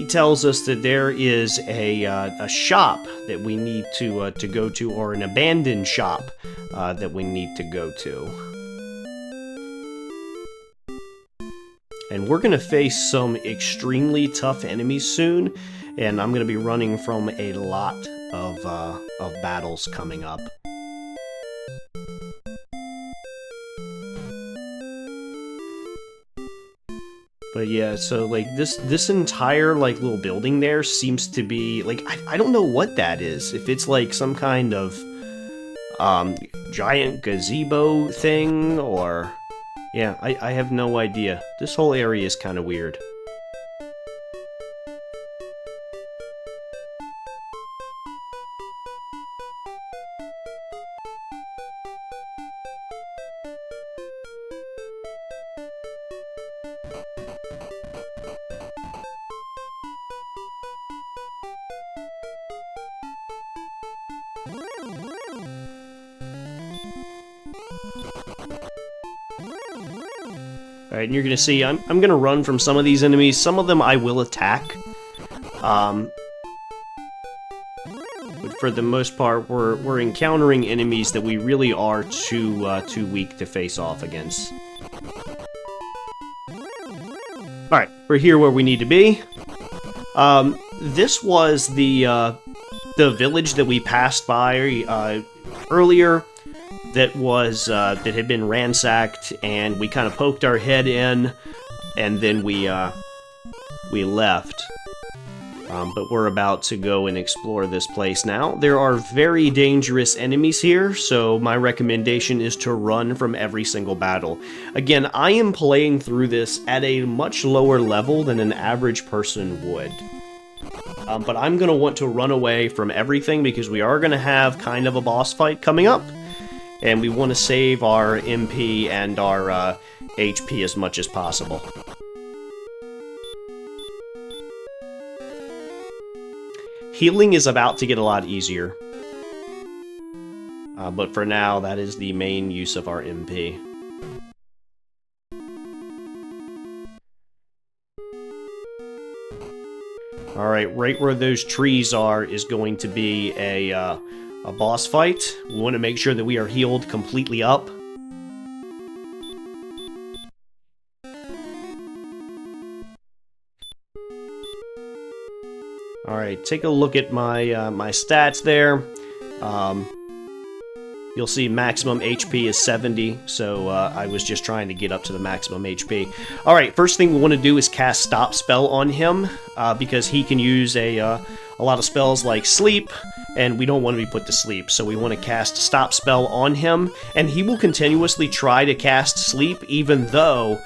tells us that there is a shop that we need to go to, or an abandoned shop that we need to go to. And we're going to face some extremely tough enemies soon, and I'm going to be running from a lot of battles coming up. But yeah, so like this entire like little building there seems to be like I don't know what that is. If it's like some kind of giant gazebo thing, or yeah, I have no idea. This whole area is kind of weird. Alright, and you're gonna see, I'm gonna run from some of these enemies. Some of them I will attack. But for the most part, we're encountering enemies that we really are too weak to face off against. Alright, we're here where we need to be. This was the village that we passed by earlier. That had been ransacked, and we kind of poked our head in, and then we left. But we're about to go and explore this place now. There are very dangerous enemies here, so my recommendation is to run from every single battle. Again, I am playing through this at a much lower level than an average person would. But I'm going to want to run away from everything because we are going to have kind of a boss fight coming up. And we want to save our MP and our HP as much as possible. Healing is about to get a lot easier. But for now, that is the main use of our MP. Alright, right where those trees are is going to be a boss fight. We want to make sure that we are healed completely up. Alright, take a look at my my stats there. You'll see maximum HP is 70, so I was just trying to get up to the maximum HP. Alright, first thing we want to do is cast Stop Spell on him, because he can use a lot of spells like Sleep, and we don't want to be put to sleep, so we want to cast Stop Spell on him, and he will continuously try to cast Sleep even though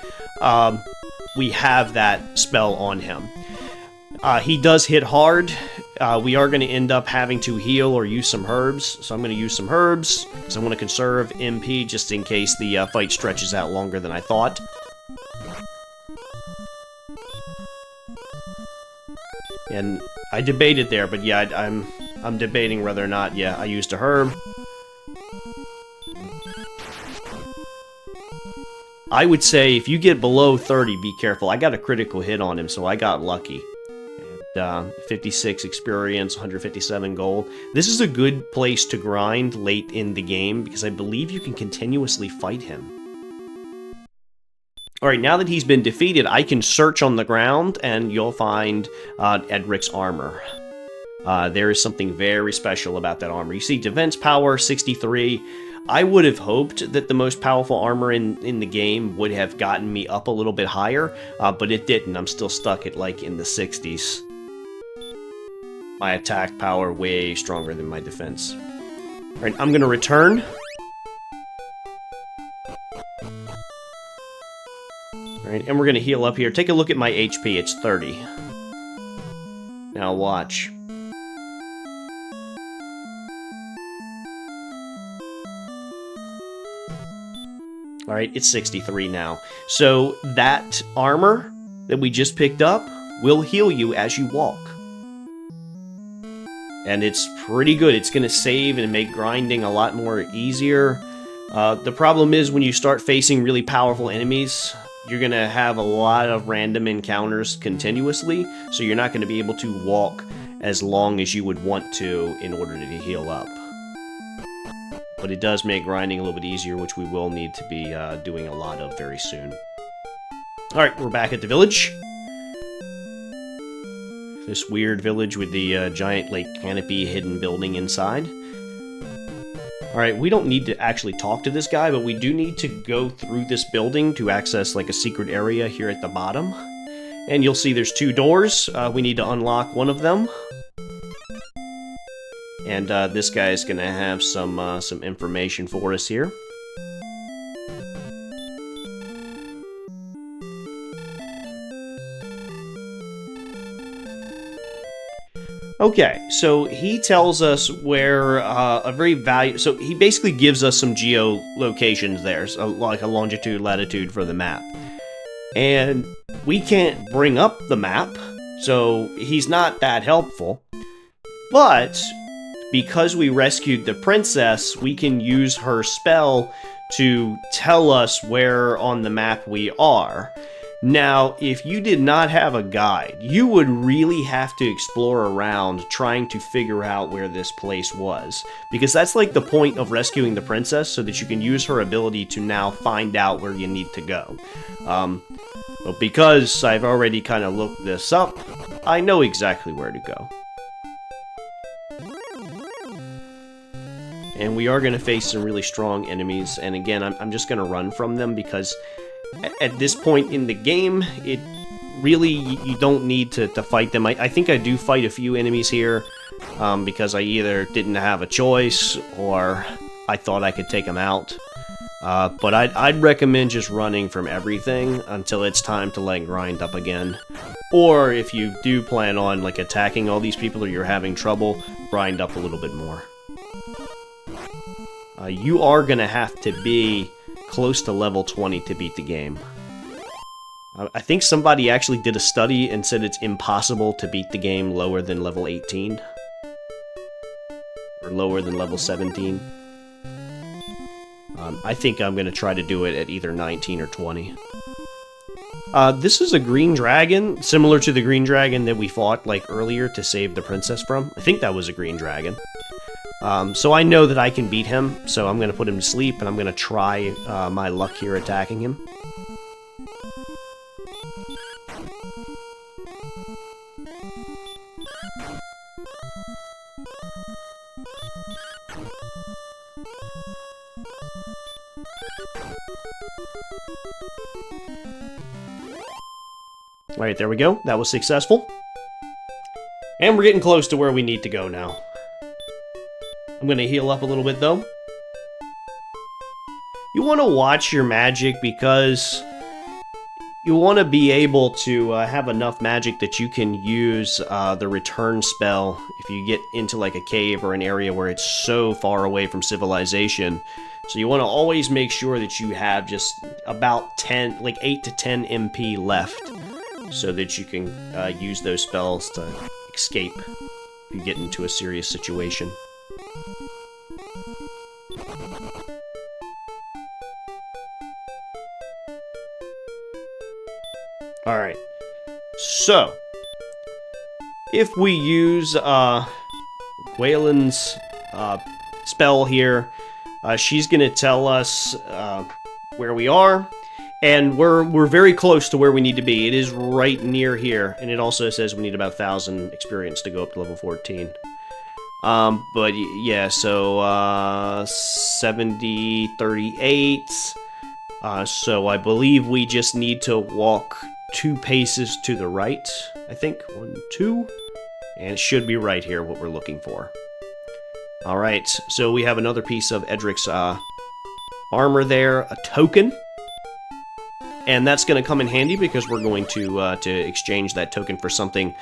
we have that spell on him. He does hit hard. We are going to end up having to heal or use some herbs, so I'm going to use some herbs, because I want to conserve MP just in case the fight stretches out longer than I thought. And I debated there, but yeah, I'm debating whether or not, yeah, I used a herb. I would say if you get below 30, be careful. I got a critical hit on him, so I got lucky. 56 experience, 157 gold. This is a good place to grind late in the game, because I believe you can continuously fight him. Alright, now that he's been defeated, I can search on the ground, and you'll find Edric's armor. There is something very special about that armor. You see defense power, 63. I would have hoped that the most powerful armor in the game would have gotten me up a little bit higher, but it didn't. I'm still stuck at, like, in the 60s. My attack power way stronger than my defense. Alright, I'm gonna return. Alright, and we're gonna heal up here. Take a look at my HP, it's 30. Now watch. Alright, it's 63 now. So that armor that we just picked up will heal you as you walk. And it's pretty good. It's going to save and make grinding a lot more easier. The problem is when you start facing really powerful enemies, you're going to have a lot of random encounters continuously, so you're not going to be able to walk as long as you would want to in order to heal up. But it does make grinding a little bit easier, which we will need to be doing a lot of very soon. Alright, we're back at the village. This weird village with the giant, like, canopy hidden building inside. Alright, we don't need to actually talk to this guy, but we do need to go through this building to access, like, a secret area here at the bottom. And you'll see there's 2 doors. We need to unlock one of them. And this guy is going to have some information for us here. Okay, so he tells us where so he basically gives us some geolocations there, so like a longitude, latitude for the map. And we can't bring up the map, so he's not that helpful. But because we rescued the princess, we can use her spell to tell us where on the map we are. Now, if you did not have a guide, you would really have to explore around trying to figure out where this place was. Because that's like the point of rescuing the princess, so that you can use her ability to now find out where you need to go. But because I've already kind of looked this up, I know exactly where to go. And we are going to face some really strong enemies, and again, I'm just going to run from them because at this point in the game, it really, you don't need to fight them. I think I do fight a few enemies here, because I either didn't have a choice, or I thought I could take them out. But I'd recommend just running from everything until it's time to, like, grind up again. Or if you do plan on, like, attacking all these people or you're having trouble, grind up a little bit more. You are gonna have to be close to level 20 to beat the game. I think somebody actually did a study and said it's impossible to beat the game lower than level 18. or lower than level 17. I think I'm going to try to do it at either 19 or 20. This is a green dragon, similar to the green dragon that we fought, like, earlier to save the princess from. I think that was a green dragon. So I know that I can beat him, so I'm going to put him to sleep, and I'm going to try my luck here attacking him. Alright, there we go. That was successful. And we're getting close to where we need to go now. I'm going to heal up a little bit, though. You want to watch your magic because you want to be able to have enough magic that you can use the return spell if you get into like a cave or an area where it's so far away from civilization. So you want to always make sure that you have just about 10, like 8 to 10 MP left, so that you can use those spells to escape if you get into a serious situation. Alright, so if we use Waylon's spell here, she's going to tell us where we are. And we're very close to where we need to be. It is right near here, and it also says we need about 1,000 experience to go up to level 14. But yeah, so 70, 38. So I believe we just need to walk 2 paces to the right. I think 1, 2, and it should be right here what we're looking for. All right, so we have another piece of Edric's armor there, a token. And that's going to come in handy because we're going to exchange that token for something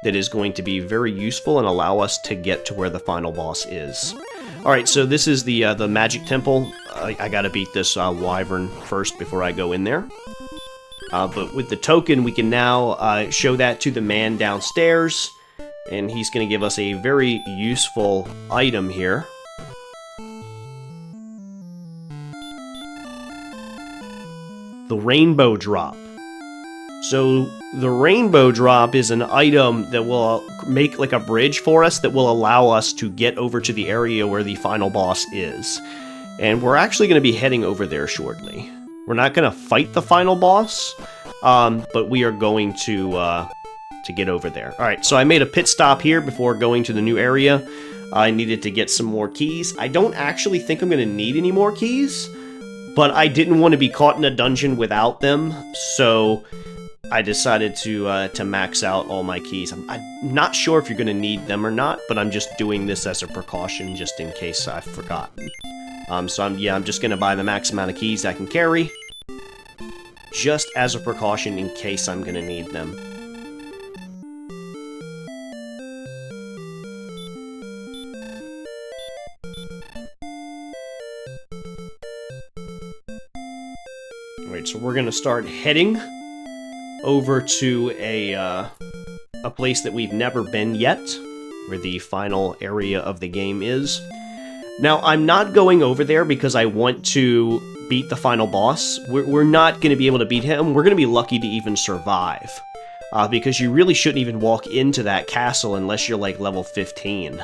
that is going to be very useful and allow us to get to where the final boss is. Alright, so this is the magic temple. I gotta beat this wyvern first before I go in there. But with the token, we can now show that to the man downstairs, and he's going to give us a very useful item here. The Rainbow Drop. So the Rainbow Drop is an item that will make like a bridge for us that will allow us to get over to the area where the final boss is. And we're actually going to be heading over there shortly. We're not going to fight the final boss, but we are going to get over there. Alright, so I made a pit stop here before going to the new area. I needed to get some more keys. I don't actually think I'm going to need any more keys, but I didn't want to be caught in a dungeon without them, so I decided to max out all my keys. I'm not sure if you're going to need them or not, but I'm just doing this as a precaution just in case I forgot. So I'm just going to buy the max amount of keys I can carry, just as a precaution in case I'm going to need them. Alright, so we're going to start heading over to a place that we've never been yet, where the final area of the game is. Now, I'm not going over there because I want to beat the final boss. We're not going to be able to beat him. We're going to be lucky to even survive, because you really shouldn't even walk into that castle unless you're like level 15.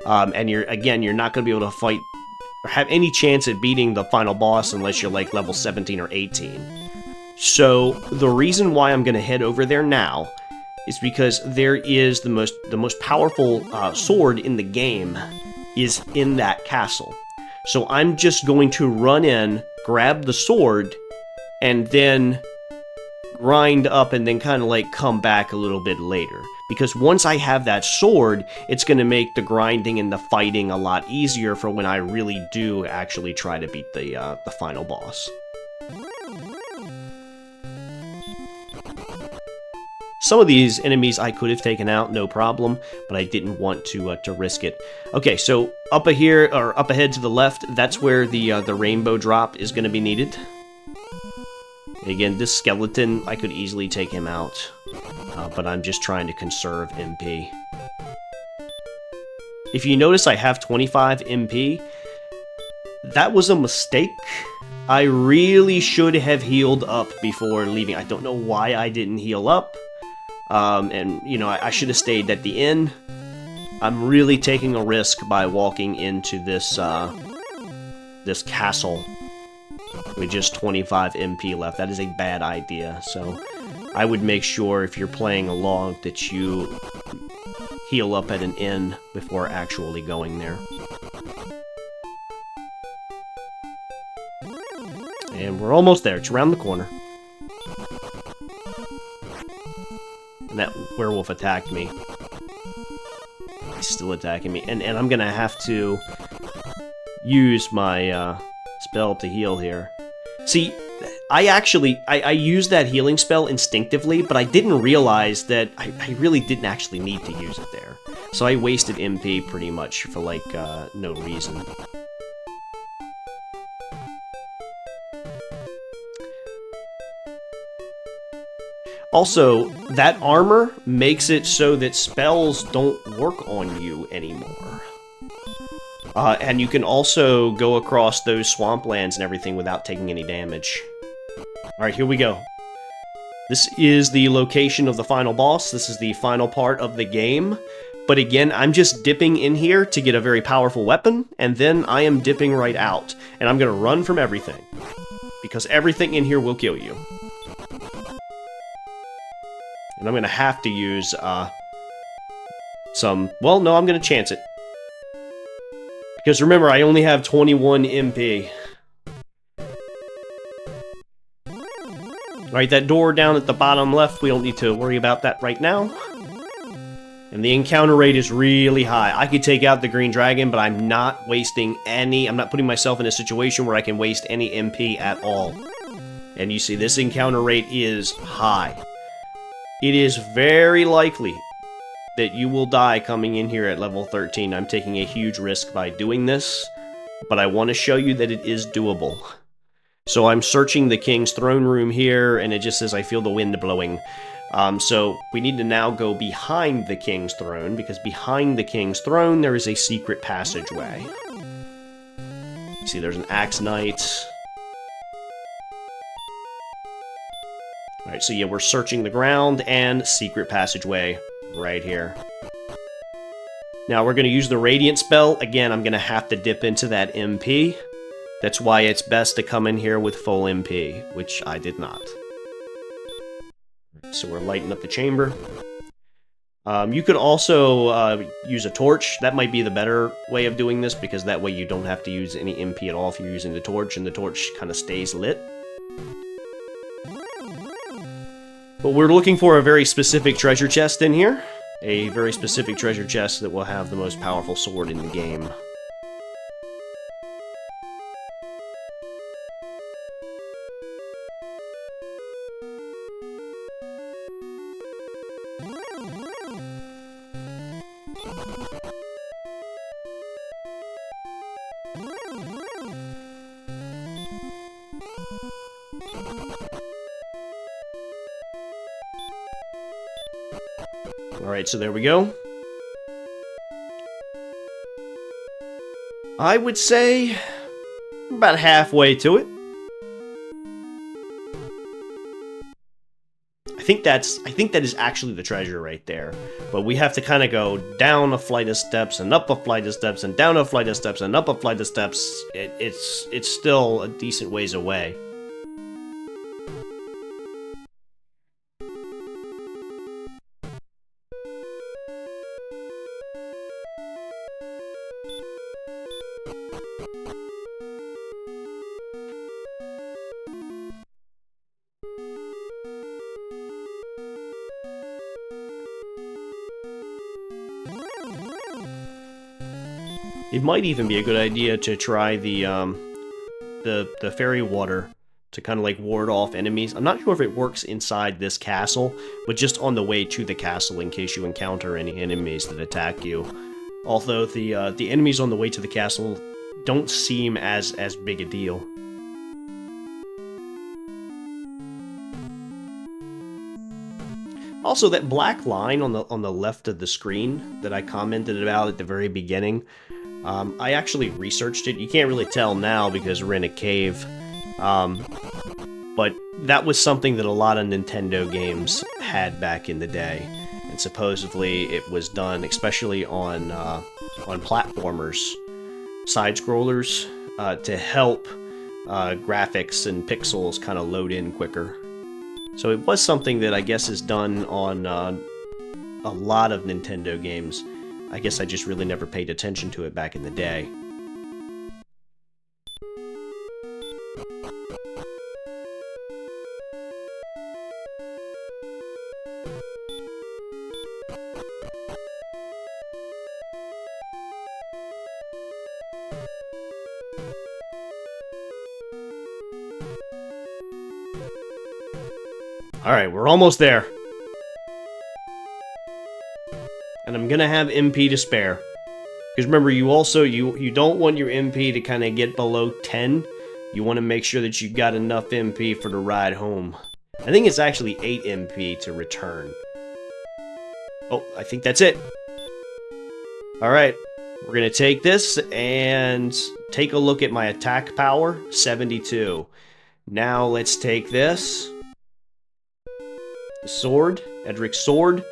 And you're not going to be able to fight or have any chance at beating the final boss unless you're like level 17 or 18. So the reason why I'm going to head over there now is because there is the most powerful sword in the game is in that castle. So I'm just going to run in, grab the sword, and then grind up and then kind of like come back a little bit later. Because once I have that sword, it's going to make the grinding and the fighting a lot easier for when I really do actually try to beat the final boss. Some of these enemies I could have taken out, no problem, but I didn't want to risk it. Okay, so up ahead to the left, that's where the rainbow drop is going to be needed. Again, this skeleton, I could easily take him out, but I'm just trying to conserve MP. If you notice, I have 25 MP. That was a mistake. I really should have healed up before leaving. I don't know why I didn't heal up. And, you know, I should have stayed at the inn. I'm really taking a risk by walking into this, this castle with just 25 MP left. That is a bad idea, so I would make sure if you're playing along that you heal up at an inn before actually going there. And we're almost there. It's around the corner. And that werewolf attacked me. He's still attacking me. And I'm gonna have to use my spell to heal here. See, I used that healing spell instinctively, but I didn't realize that I really didn't actually need to use it there. So I wasted MP pretty much for, like, no reason. Also, that armor makes it so that spells don't work on you anymore. And you can also go across those swamplands and everything without taking any damage. Alright, here we go. This is the location of the final boss. This is the final part of the game. But again, I'm just dipping in here to get a very powerful weapon, and then I am dipping right out. And I'm gonna run from everything. Because everything in here will kill you. And I'm gonna have to use, some... Well, no, I'm gonna chance it. Because remember, I only have 21 MP. Alright, that door down at the bottom left, we don't need to worry about that right now. And the encounter rate is really high. I could take out the green dragon, but I'm not wasting any... I'm not putting myself in a situation where I can waste any MP at all. And you see, this encounter rate is high. It is very likely that you will die coming in here at level 13. I'm taking a huge risk by doing this, but I want to show you that it is doable. So I'm searching the king's throne room here, and it just says I feel the wind blowing. So we need to now go behind the king's throne, because behind the king's throne there is a secret passageway. You see, there's an axe knight. Alright, so yeah, we're searching the ground, and secret passageway right here. Now we're going to use the Radiant spell. Again, I'm going to have to dip into that MP. That's why it's best to come in here with full MP, which I did not. So we're lighting up the chamber. You could also use a torch. That might be the better way of doing this, because that way you don't have to use any MP at all if you're using the torch, and the torch kind of stays lit. But we're looking for a very specific treasure chest in here. A very specific treasure chest that will have the most powerful sword in the game. Alright, so there we go. I would say about halfway to it. I think that is actually the treasure right there. But we have to kind of go down a flight of steps and up a flight of steps and down a flight of steps and up a flight of steps. It's still a decent ways away. It might even be a good idea to try the fairy water to kind of like ward off enemies. I'm not sure if it works inside this castle, but just on the way to the castle in case you encounter any enemies that attack you. Although the enemies on the way to the castle don't seem as big a deal. Also, that black line on the left of the screen that I commented about at the very beginning, I actually researched it. You can't really tell now because we're in a cave, but that was something that a lot of Nintendo games had back in the day, and supposedly it was done, especially on platformers, side-scrollers, to help graphics and pixels kind of load in quicker. So it was something that I guess is done on a lot of Nintendo games. I guess I just really never paid attention to it back in the day. Alright, we're almost there. And I'm gonna have MP to spare. Because remember, you also, you don't want your MP to kind of get below 10. You want to make sure that you got enough MP for the ride home. I think it's actually 8 MP to return. Oh, I think that's it. Alright, we're gonna take this and take a look at my attack power, 72. Now let's take this. Sword, Edric's sword,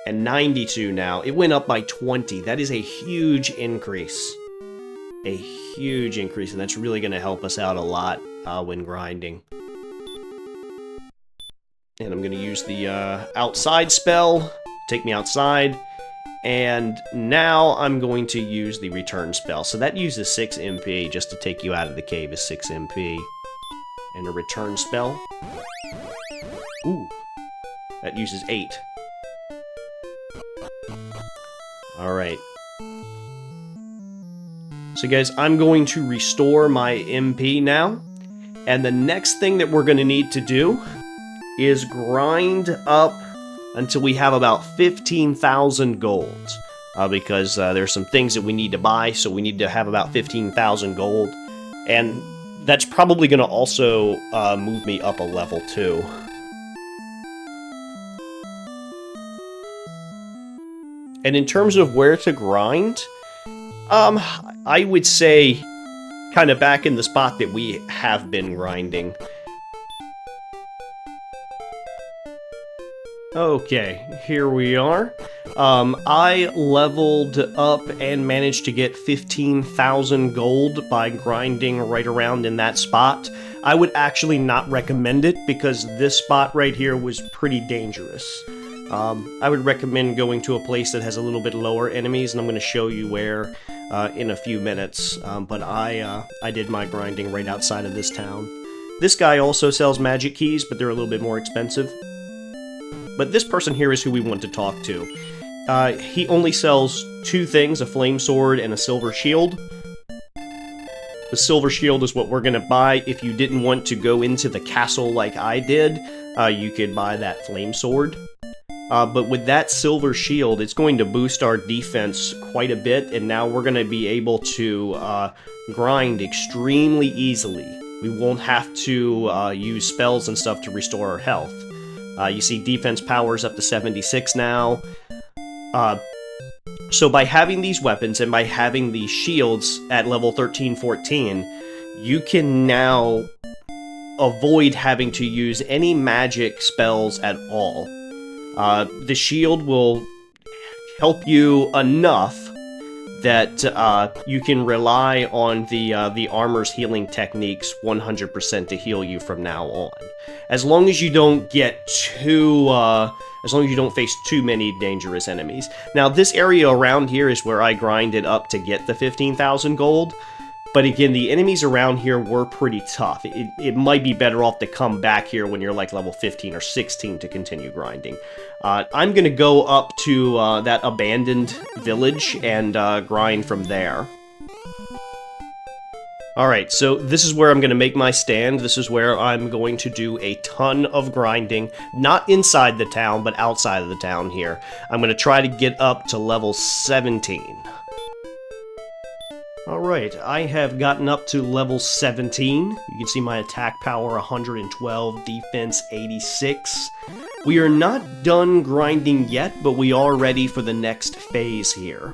and 92 now. It went up by 20. That is a huge increase. A huge increase, and that's really going to help us out a lot when grinding. And I'm going to use the outside spell, take me outside, and now I'm going to use the return spell. So that uses 6 MP, just to take you out of the cave is 6 MP. And a return spell. Ooh. That uses 8. Alright. So guys, I'm going to restore my MP now. And the next thing that we're going to need to do is grind up until we have about 15,000 gold. Because there's some things that we need to buy, so we need to have about 15,000 gold. And that's probably going to also move me up a level too. And in terms of where to grind, I would say kind of back in the spot that we have been grinding. Okay, here we are. I leveled up and managed to get 15,000 gold by grinding right around in that spot. I would actually not recommend it because this spot right here was pretty dangerous. I would recommend going to a place that has a little bit lower enemies, and I'm going to show you where in a few minutes. But I did my grinding right outside of this town. This guy also sells magic keys, but they're a little bit more expensive. But this person here is who we want to talk to. He only sells 2 things, a flame sword and a silver shield. The silver shield is what we're going to buy. If you didn't want to go into the castle like I did, you could buy that flame sword. But with that silver shield, it's going to boost our defense quite a bit, and now we're going to be able to grind extremely easily. We won't have to use spells and stuff to restore our health. You see defense powers up to 76 now. So by having these weapons and by having these shields at level 13-14, you can now avoid having to use any magic spells at all. The shield will help you enough that you can rely on the armor's healing techniques 100% to heal you from now on. As long as you don't get too, as long as you don't face too many dangerous enemies. Now, this area around here is where I grinded up to get the 15,000 gold. But again, the enemies around here were pretty tough. It might be better off to come back here when you're like level 15 or 16 to continue grinding. I'm going to go up to that abandoned village and grind from there. Alright, so this is where I'm going to make my stand. This is where I'm going to do a ton of grinding. Not inside the town, but outside of the town here. I'm going to try to get up to level 17. Alright, I have gotten up to level 17. You can see my attack power 112, defense 86. We are not done grinding yet, but we are ready for the next phase here.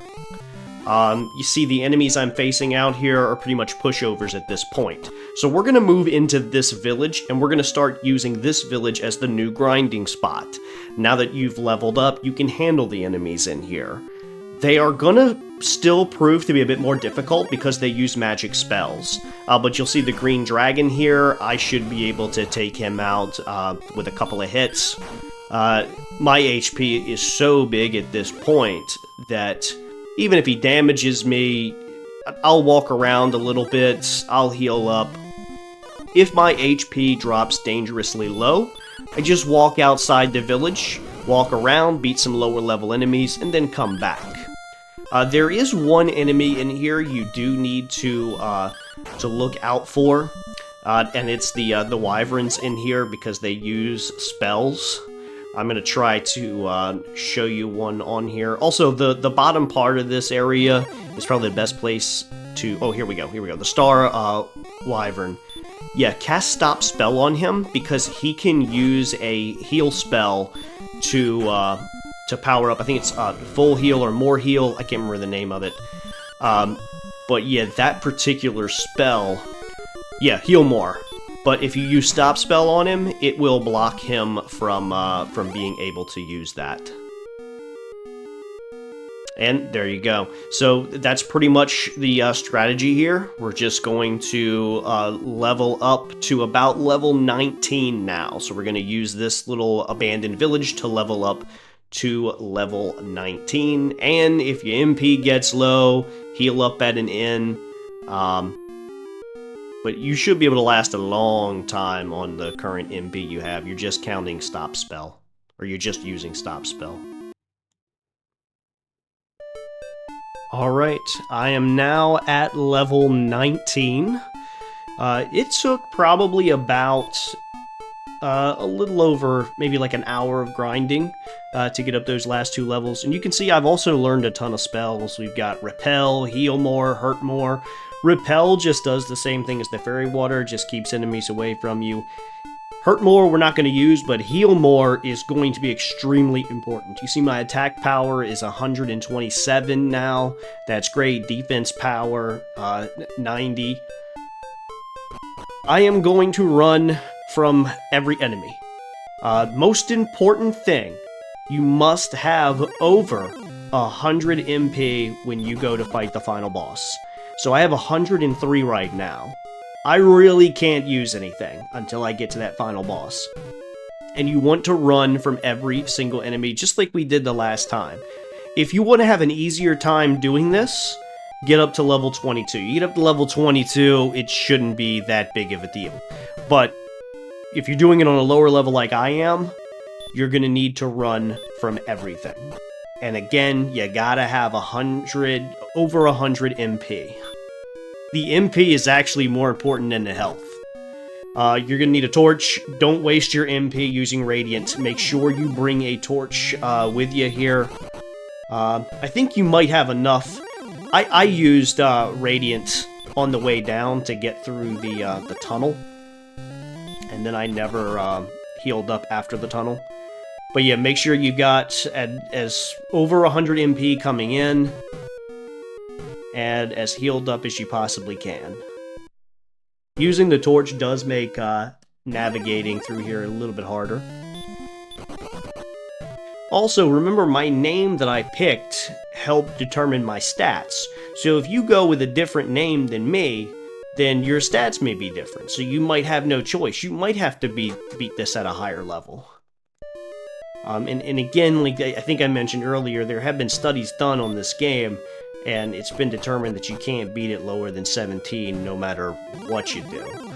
You see the enemies I'm facing out here are pretty much pushovers at this point. So we're going to move into this village, and we're going to start using this village as the new grinding spot. Now that you've leveled up, you can handle the enemies in here. They are going to still prove to be a bit more difficult because they use magic spells. But you'll see the green dragon here. I should be able to take him out with a couple of hits. My HP is so big at this point that even if he damages me, I'll walk around a little bit, I'll heal up. If my HP drops dangerously low, I just walk outside the village, walk around, beat some lower level enemies, and then come back. There is one enemy in here you do need to look out for, and it's the wyverns in here because they use spells. I'm going to try to show you one on here. Also, the bottom part of this area is probably the best place to... Oh, here we go. The star wyvern. Yeah, cast stop spell on him because he can use a heal spell to power up. I think it's full heal or more heal. I can't remember the name of it. But yeah, that particular spell... Yeah, heal more. But if you use stop spell on him, it will block him from being able to use that. And there you go. So that's pretty much the strategy here. We're just going to level up to about level 19 now. So we're going to use this little abandoned village to level up to level 19. And if your MP gets low, heal up at an inn. But you should be able to last a long time on the current MP you have. You're just counting stop spell. Or you're just using stop spell. Alright, I am now at level 19. It took probably about a little over maybe like an hour of grinding to get up those last two levels. And you can see I've also learned a ton of spells. We've got Repel, Heal More, Hurt More. Repel just does the same thing as the Fairy Water, just keeps enemies away from you. Hurt More we're not going to use, but Heal More is going to be extremely important. You see my attack power is 127 now. That's great. Defense power, 90. I am going to run from every enemy. Most important thing, you must have over 100 MP when you go to fight the final boss. So I have 103 right now. I really can't use anything until I get to that final boss. And you want to run from every single enemy, just like we did the last time. If you want to have an easier time doing this, get up to level 22. You get up to level 22, it shouldn't be that big of a deal. But if you're doing it on a lower level like I am, you're going to need to run from everything. And again, you gotta have over 100 MP. The MP is actually more important than the health. You're gonna need a torch. Don't waste your MP using Radiant. Make sure you bring a torch with you here. I think you might have enough. I used Radiant on the way down to get through the tunnel. And then I never healed up after the tunnel. But yeah, make sure you got as over 100 MP coming in, and as healed up as you possibly can. Using the torch does make navigating through here a little bit harder. Also, remember my name that I picked helped determine my stats. So if you go with a different name than me, then your stats may be different. So you might have no choice. You might have to beat this at a higher level. And again, like I think I mentioned earlier, there have been studies done on this game, and it's been determined that you can't beat it lower than 17 no matter what you do.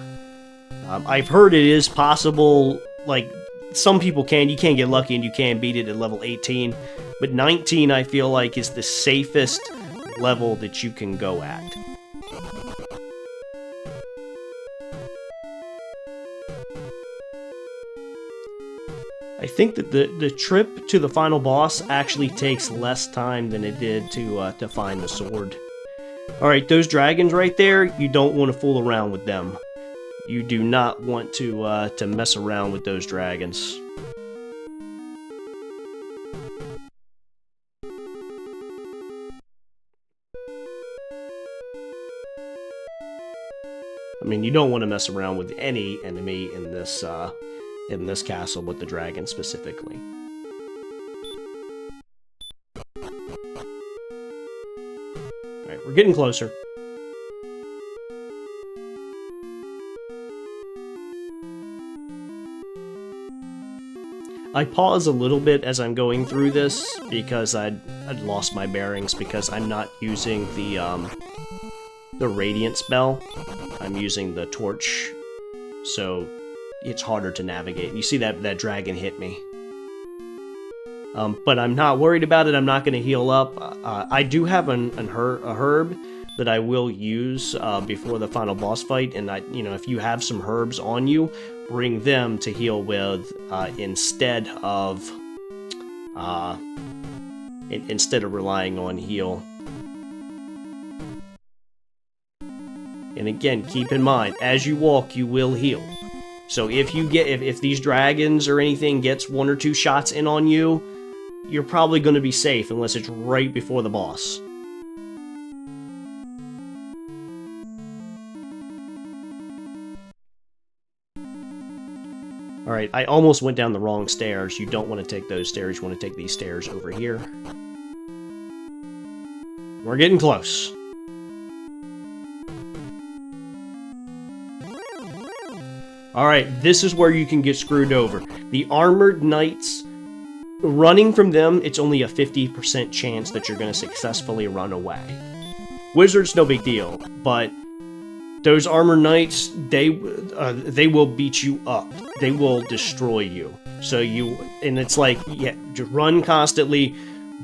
I've heard it is possible, like, some people can. You can get lucky and you can beat it at level 18, but 19 I feel like is the safest level that you can go at. I think that the trip to the final boss actually takes less time than it did to find the sword. Alright, those dragons right there, you don't want to fool around with them. You do not want to mess around with those dragons. I mean, you don't want to mess around with any enemy in this castle, with the dragon specifically. Alright, we're getting closer. I pause a little bit as I'm going through this because I'd lost my bearings because I'm not using the radiant spell. I'm using the torch, so it's harder to navigate. You see that dragon hit me. But I'm not worried about it. I'm not going to heal up. I do have a herb that I will use before the final boss fight, and if you have some herbs on you, bring them to heal with instead of relying on heal. And again, keep in mind, as you walk, you will heal. So if these dragons or anything gets 1 or 2 shots in on you, you're probably going to be safe unless it's right before the boss. Alright, I almost went down the wrong stairs. You don't want to take those stairs, you want to take these stairs over here. We're getting close. Alright, this is where you can get screwed over. The armored knights, running from them, it's only a 50% chance that you're going to successfully run away. Wizards, no big deal, but those armored knights, they will beat you up. They will destroy you. And it's like, yeah, just run constantly,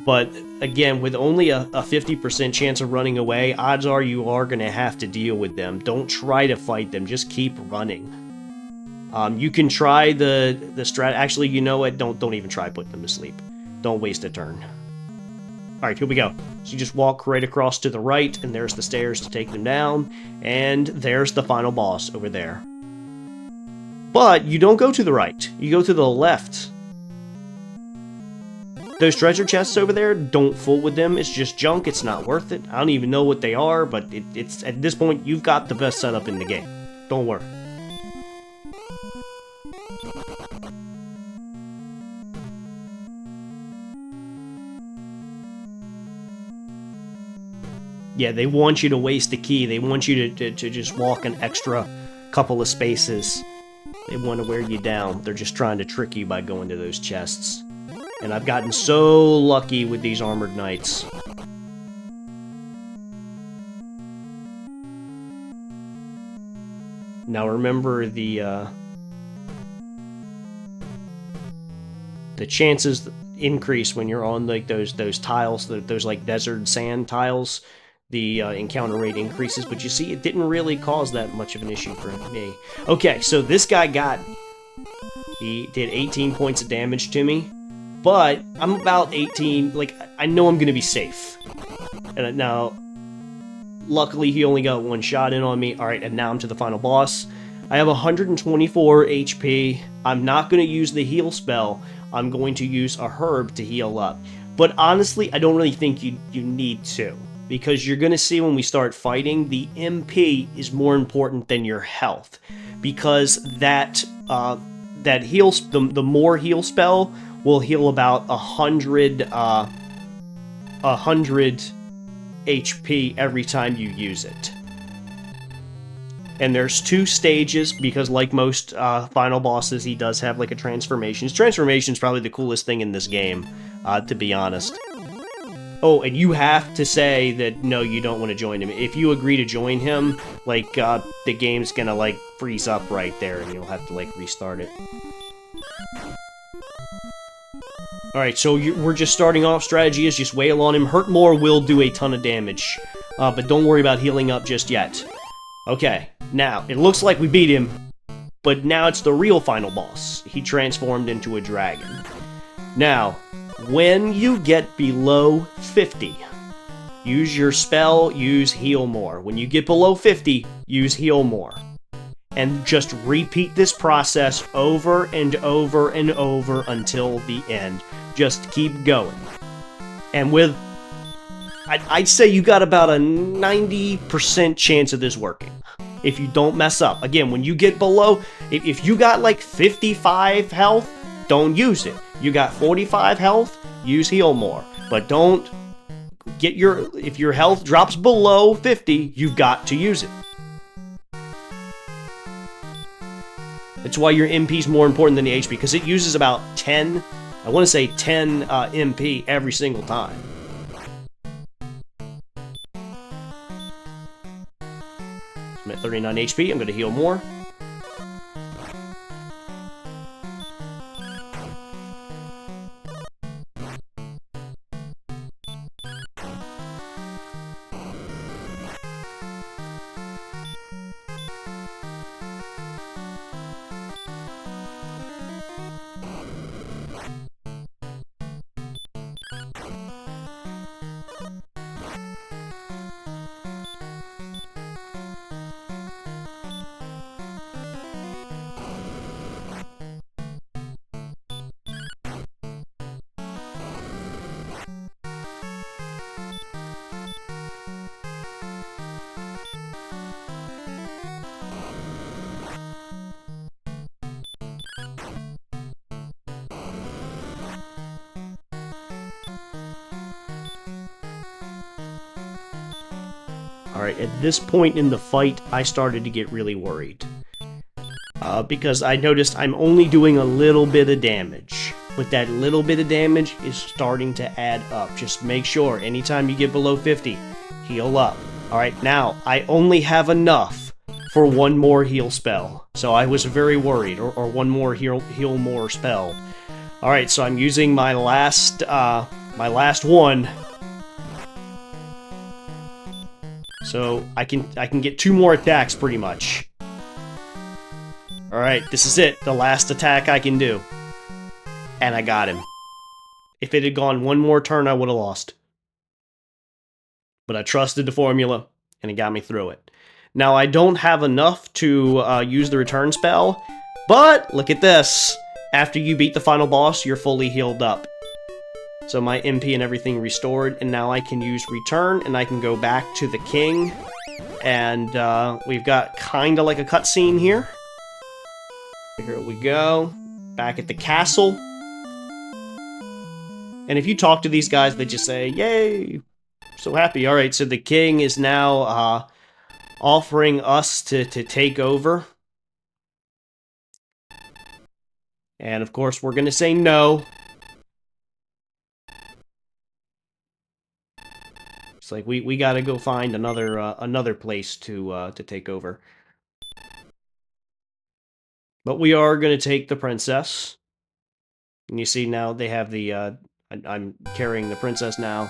but again, with only a 50% chance of running away, odds are you are going to have to deal with them. Don't try to fight them, just keep running. You can try the strat. Actually, you know what? Don't even try putting them to sleep. Don't waste a turn. Alright, here we go. So you just walk right across to the right, and there's the stairs to take them down, and there's the final boss over there. But you don't go to the right. You go to the left. Those treasure chests over there, don't fool with them. It's just junk. It's not worth it. I don't even know what they are, but it's at this point, you've got the best setup in the game. Don't worry. Yeah, they want you to waste a key. They want you to just walk an extra couple of spaces. They want to wear you down. They're just trying to trick you by going to those chests. And I've gotten so lucky with these armored knights. Now remember the chances increase when you're on like those tiles, those like desert sand tiles. The encounter rate increases, but you see, it didn't really cause that much of an issue for me. Okay, so this guy got me. He did 18 points of damage to me, but I'm about 18, like, I know I'm gonna be safe. And now, luckily he only got 1 shot in on me. Alright, and now I'm to the final boss. I have 124 HP. I'm not gonna use the heal spell. I'm going to use a herb to heal up. But honestly, I don't really think you need to. Because you're going to see when we start fighting, the MP is more important than your health. Because that heal, the more heal spell will heal about 100 HP every time you use it. And there's 2 stages, because like most final bosses, he does have like a transformation. His transformation is probably the coolest thing in this game, to be honest. Oh, and you have to say that, no, you don't want to join him. If you agree to join him, like, the game's gonna, like, freeze up right there, and you'll have to, like, restart it. Alright, so we're just starting off. Strategy is just wail on him. Hurt more will do a ton of damage, but don't worry about healing up just yet. Okay, now, it looks like we beat him, but now it's the real final boss. He transformed into a dragon. Now, when you get below 50, use your spell, use heal more. When you get below 50, use heal more. And just repeat this process over and over and over until the end. Just keep going. And with, I'd say you got about a 90% chance of this working. If you don't mess up. Again, when you get below, if you got like 55 health, don't use it. You got 45 health, use heal more. But don't get if your health drops below 50, you've got to use it. That's why your MP is more important than the HP, because it uses about 10, I want to say 10 MP every single time. I'm at 39 HP, I'm going to heal more. Alright, at this point in the fight, I started to get really worried. Because I noticed I'm only doing a little bit of damage. But that little bit of damage is starting to add up. Just make sure, anytime you get below 50, heal up. Alright, now, I only have enough for one more heal spell. So I was very worried, or one more heal more spell. Alright, so I'm using my last one. So I can get 2 more attacks pretty much. Alright, this is it. The last attack I can do. And I got him. If it had gone one more turn, I would have lost. But I trusted the formula, and it got me through it. Now, I don't have enough to use the return spell, but look at this. After you beat the final boss, you're fully healed up. So my MP and everything restored, and now I can use return, and I can go back to the king. And we've got kinda like a cutscene here. Here we go. Back at the castle. And if you talk to these guys, they just say, yay! So happy. Alright, so the king is now offering us to take over. And of course, we're gonna say no. It's like we gotta go find another place to take over. But we are gonna take the princess. And you see now they have the I'm carrying the princess now.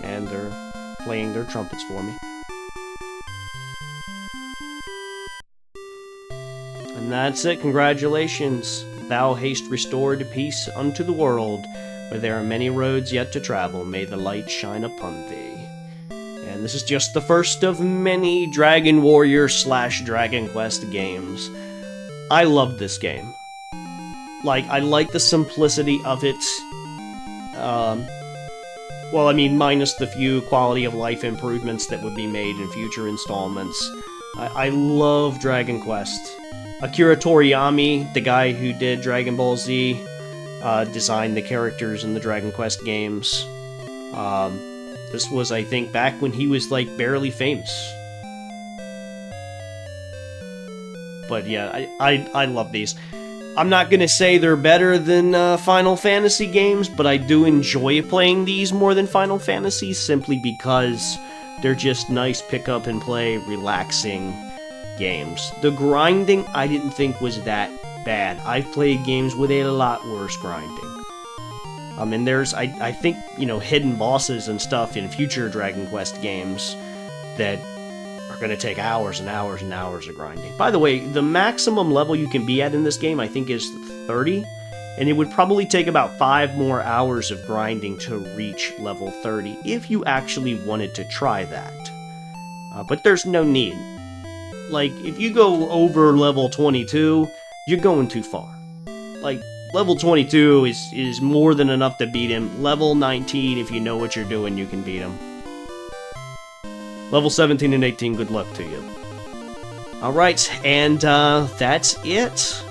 And they're playing their trumpets for me. And that's it, congratulations. Thou hast restored peace unto the world. Where there are many roads yet to travel, may the light shine upon thee. And this is just the first of many Dragon Warrior / Dragon Quest games. I love this game. Like, I like the simplicity of it. Well, I mean, minus the few quality of life improvements that would be made in future installments. I love Dragon Quest. Akira Toriyama, the guy who did Dragon Ball Z, designed the characters in the Dragon Quest games. This was, I think, back when he was, like, barely famous. But yeah, I love these. I'm not gonna say they're better than Final Fantasy games, but I do enjoy playing these more than Final Fantasy, simply because they're just nice pick-up-and-play, relaxing games. The grinding, I didn't think was that bad. I've played games with a lot worse grinding. And there's, I think, you know, hidden bosses and stuff in future Dragon Quest games that are going to take hours and hours and hours of grinding. By the way, the maximum level you can be at in this game, I think, is 30, and it would probably take about 5 more hours of grinding to reach level 30 if you actually wanted to try that. But there's no need. Like, if you go over level 22, you're going too far. Like, level 22 is more than enough to beat him. Level 19, if you know what you're doing, you can beat him. Level 17 and 18, good luck to you. Alright, and that's it.